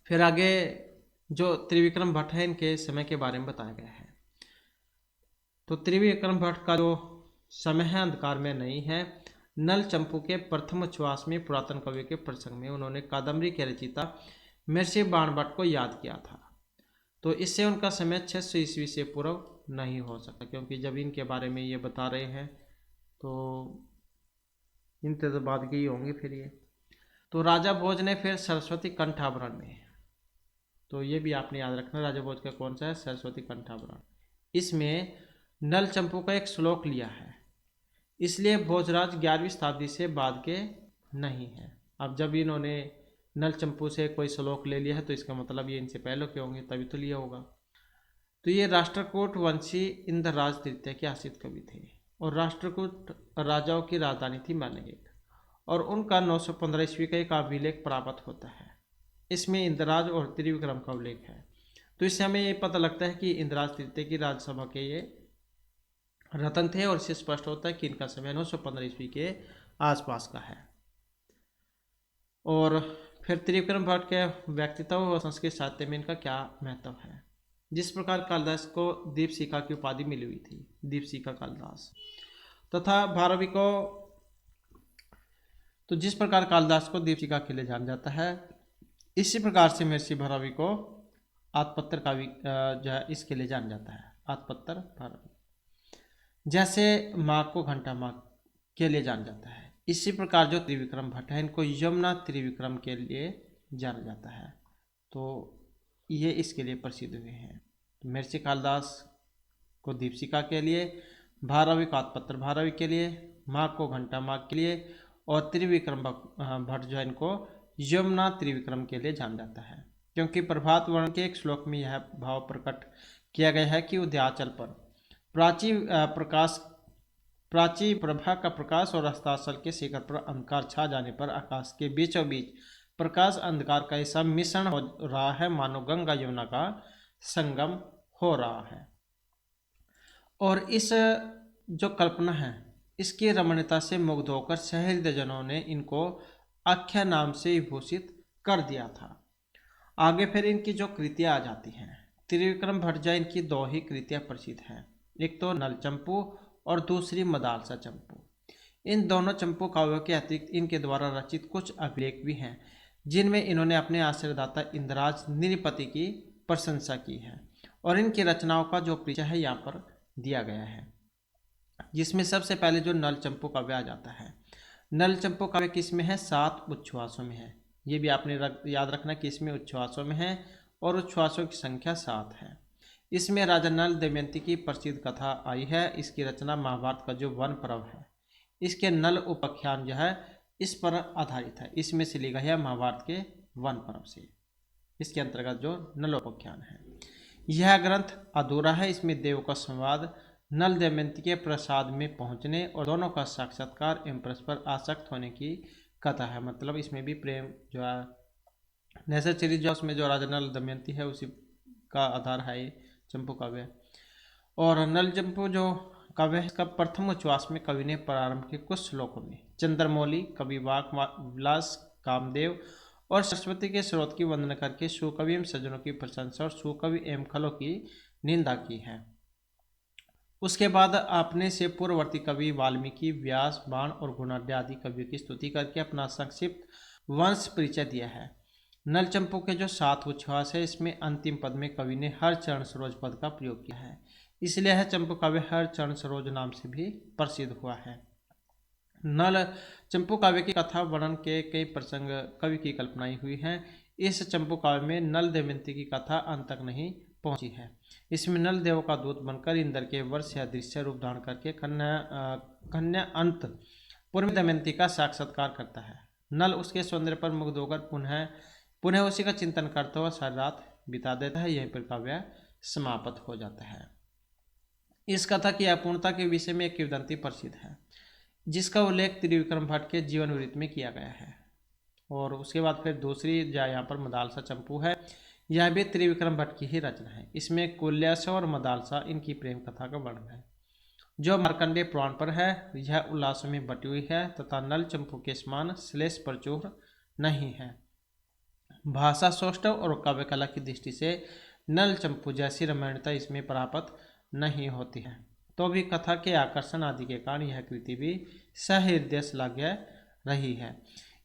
फिर आगे जो त्रिविक्रम भट्ट है इनके समय के बारे में बताया गया है। तो त्रिविक्रम भट्ट का जो समय है अंधकार में नहीं है। नल चंपू के प्रथम उच्छ्वास में पुरातन कवि के प्रसंग में उन्होंने कादम्बरी के रचयिता महर्षि बाणभट्ट को याद किया था। तो इससे उनका समय 600 ईस्वी से पूर्व नहीं हो सकता, क्योंकि जब इनके बारे में ये बता रहे हैं तो इनके तो बाद के ही होंगे फिर ये। तो राजा भोज ने फिर सरस्वती कंठाभरण में, तो ये भी आपने याद रखना, राजा भोज का कौन सा है, सरस्वती कंठाभरण। इसमें नल चंपू का एक श्लोक लिया है, इसलिए भोजराज 11वीं शताब्दी से बाद के नहीं है। अब जब इन्होंने नल चंपू से कोई श्लोक ले लिया है तो इसका मतलब ये इनसे पहले के होंगे, तभी तो लिया होगा। तो ये राष्ट्रकूट वंशी इंद्रराज तृतीय के आश्रित कवि थे और राष्ट्रकूट राजाओं की राजधानी थी मानेगेट, और उनका 915 ईस्वी का एक अभिलेख प्राप्त होता है। इसमें इंद्रराज और त्रिविक्रम का उल्लेख है। तो इससे हमें ये पता लगता है कि इंद्रराज तृतीय की राज्यसभा के ये रतन थे और इससे स्पष्ट होता है कि इनका समय 915 ईस्वी के आसपास का है। और फिर त्रिविक्रम भट्ट के व्यक्तित्व और संस्कृत साहित्य में इनका क्या महत्व है। जिस प्रकार कालिदास को दीपशिखा की उपाधि मिली हुई थी, दीपशिखा कालिदास, तथा भारवी को, तो जिस प्रकार कालिदास को दीपशिखा के लिए जाना जाता है, इसी प्रकार से महर्षि भारवी को आत्मपत्र का जो है इसके लिए जाना जाता है, आत्मपत्र भारवी। जैसे माँ को घंटा माँ के लिए जाना जाता है, इसी प्रकार जो त्रिविक्रम भट्ट है इनको यमुना त्रिविक्रम के लिए जाना जाता है। तो ये इसके लिए प्रसिद्ध हुए हैं। तो महर्षि कालिदास को दीपशिखा के लिए, भारवी को आत्मपत्र भारवी के लिए, माँ को घंटा माँ के लिए, और त्रिविक्रम भट्ट जो है इनको यमुना त्रिविक्रम के लिए जाना जाता है, क्योंकि प्रभात वर्ण के एक श्लोक में यह भाव प्रकट किया गया है कि उदयाचल पर प्राची प्रभा का प्रकाश और अस्ताचल के शिखर पर अंधकार छा जाने पर आकाश के बीचों बीच प्रकाश अंधकार का ऐसा मिश्रण हो रहा है मानो गंगा यमुना का संगम हो रहा है। और इस जो कल्पना है इसकी रमणीयता से मुग्ध होकर सहृदयजनों ने इनको आख्या नाम से विभूषित कर दिया था। आगे फिर इनकी जो कृतियाँ आ जाती हैं, त्रिविक्रम भट्ट इनकी दो ही कृतियाँ प्रसिद्ध हैं, एक तो नल चंपू और दूसरी मदालसा चंपू। इन दोनों चंपू काव्यों के अतिरिक्त इनके द्वारा रचित कुछ अभिलेख भी हैं, जिनमें इन्होंने अपने आश्रयदाता इंद्रराज नृपति की प्रशंसा की है, और इनकी रचनाओं का जो परिचय है यहाँ पर दिया गया है, जिसमें सबसे पहले जो नल चंपू काव्य आ जाता है। नल चंपू काव्य किसमें है? 7 उच्छ्वासों में है। ये भी आपने याद रखना कि इसमें उच्छ्वासों में है और उच्छ्वासों की संख्या 7 है। इसमें राजा नल दमयंती की प्रसिद्ध कथा आई है। इसकी रचना महाभारत का जो वन पर्व है, इसके नल उपाख्यान जो है इस पर आधारित है। इसमें से लिखा है महाभारत के वन पर्व से, इसके अंतर्गत जो नल उपाख्यान है। यह ग्रंथ अधूरा है। इसमें देव का संवाद, नल दमयंती के प्रसाद में पहुंचने और दोनों का साक्षात्कार एवं परस्पर आसक्त होने की कथा है। मतलब इसमें भी प्रेम जो है, नैसचरी जो उसमें जो राजा नल दमयंती है उसी का आधार है ये चंपू काव्य। और नल चंपू जो काव्य है, इसका प्रथम उच्छ्वास में कवि ने प्रारंभ के कुछ श्लोकों में चंद्रमौली, कवि वाक विलास, कामदेव और सरस्वती के स्रोत की वंदना करके सुकवि एवं सज्जनों की प्रशंसा और सुकवि एवं खलों की निंदा की है। उसके बाद आपने से पूर्ववर्ती कवि वाल्मीकि, व्यास, बाण और गुणाढ्य आदि कवियों की स्तुति करके अपना संक्षिप्त वंश परिचय दिया है। नल चंपू के जो 7 उच्छ्वास है, इसमें अंतिम पद में कवि ने हर चरण सरोज पद का प्रयोग किया है, इसलिए यह चंपू काव्य हर चरण सरोज नाम से भी प्रसिद्ध हुआ है। नल चंपू काव्य की कथा वर्णन के कई प्रसंग कवि की कल्पनाएं हुई हैं। इस चंपू काव्य में नल दमयंती की कथा अंत तक नहीं पहुंची है। इसमें नल देव का दूत बनकर इंद्र के वर्ष या दृश्य रूप धारण करके कन्या अंत पूर्व दमयंती का साक्षात्कार करता है। नल उसके सौंदर्य पर मुग्ध होकर पुनः उसी का चिंतन करता हुआ सारी रात बिता देता है। यहीं पर काव्य समाप्त हो जाता है। इस कथा की अपूर्णता के विषय में एक किंवदंती प्रसिद्ध है, जिसका उल्लेख त्रिविक्रम भट्ट के जीवन वृत्त में किया गया है। और उसके बाद फिर दूसरी यहाँ पर मदालसा चंपू है। यह भी त्रिविक्रम भट्ट की ही रचना है। इसमें कुल्यासा और मदालसा इनकी प्रेम कथा का वर्णन है, जो मार्कंडेय पुराण पर है। यह उल्लासों में बटी हुई है तथा नल चंपू के समान श्लेष प्रचुर नहीं है। भाषा, सौष्ठव और काव्य कला की दृष्टि से नल चंपू जैसी रमणीयता इसमें प्राप्त नहीं होती है, तो भी कथा के आकर्षण आदि के कारण यह कृति भी सहृदय श्लाघ्य रही है।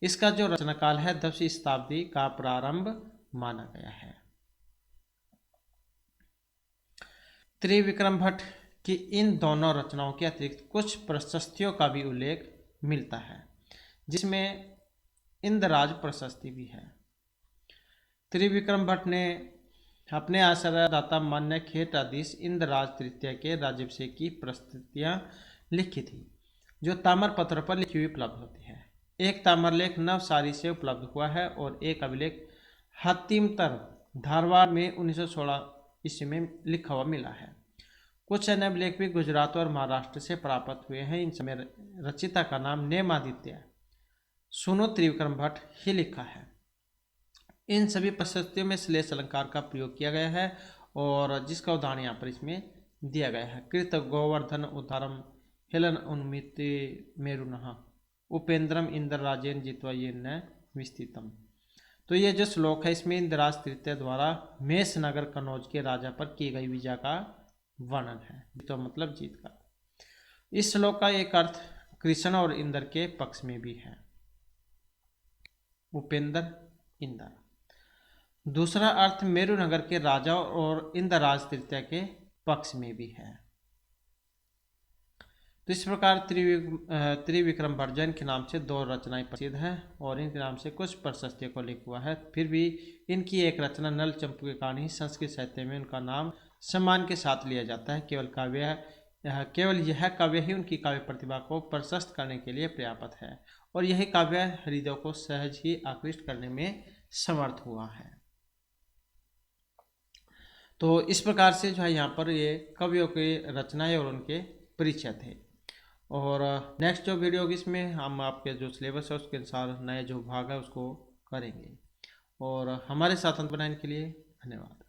इसका जो रचना काल है 10वीं शताब्दी का प्रारंभ माना गया है। त्रिविक्रम भट्ट की इन दोनों रचनाओं के अतिरिक्त कुछ प्रशस्तियों का भी उल्लेख मिलता है, जिसमें इंद्रराज प्रशस्ति भी है। त्रिविक्रम भट्ट ने अपने आश्रयदाता मान्य खेटाधीश इंद्रराज तृतीय के राज्याभिषेक की प्रस्तुतियां लिखी थी, जो ताम्रपत्र पर लिखी हुई उपलब्ध होती है। एक ताम्रलेख नवसारी से उपलब्ध हुआ है और एक अभिलेख हातिमतर धारवाड़ में 1916 ईस्वी में लिखा हुआ मिला है। कुछ अन्य अभिलेख भी गुजरात और महाराष्ट्र से प्राप्त हुए हैं। इन समय रचिता का नाम नेमादित्य सुनो त्रिविक्रम भट्ट ही लिखा है। इन सभी प्रशस्तियों में श्लेष अलंकार का प्रयोग किया गया है, और जिसका उदाहरण यहाँ पर इसमें दिया गया है। कृत गोवर्धन उदारम हेलन उन्मिति मेरुनः उपेंद्रम इंद्र राजेन जित्वा ये न विस्तृतम। तो ये जो श्लोक है, इसमें इंद्रराज तृतीय द्वारा मेष नगर कनौज के राजा पर की गई विजय का वर्णन है, तो मतलब जीत का। इस श्लोक का एक अर्थ कृष्ण और इंद्र के पक्ष में भी है, उपेंद्र इंद्र। दूसरा अर्थ मेरु नगर के राजा और इंद्रराज तृतीय के पक्ष में भी है। तो इस प्रकार त्रिविक्रम भट्ट के नाम से 2 रचनाएं प्रसिद्ध हैं और इनके नाम से कुछ प्रशस्तियों को लिखा हुआ है। फिर भी इनकी एक रचना नल चंपू के कारण ही संस्कृत साहित्य में उनका नाम सम्मान के साथ लिया जाता है। केवल यह काव्य ही उनकी काव्य प्रतिभा को प्रशस्त करने के लिए पर्याप्त है, और यही काव्य हृदय को सहज ही आकृष्ट करने में समर्थ हुआ है। तो इस प्रकार से जो है यहाँ पर ये कवियों की रचनाएं और उनके परिचय थे। और नेक्स्ट जो वीडियो होगी इसमें हम आपके जो सिलेबस है उसके अनुसार नए जो भाग है उसको करेंगे। और हमारे साथ बनाने के लिए धन्यवाद।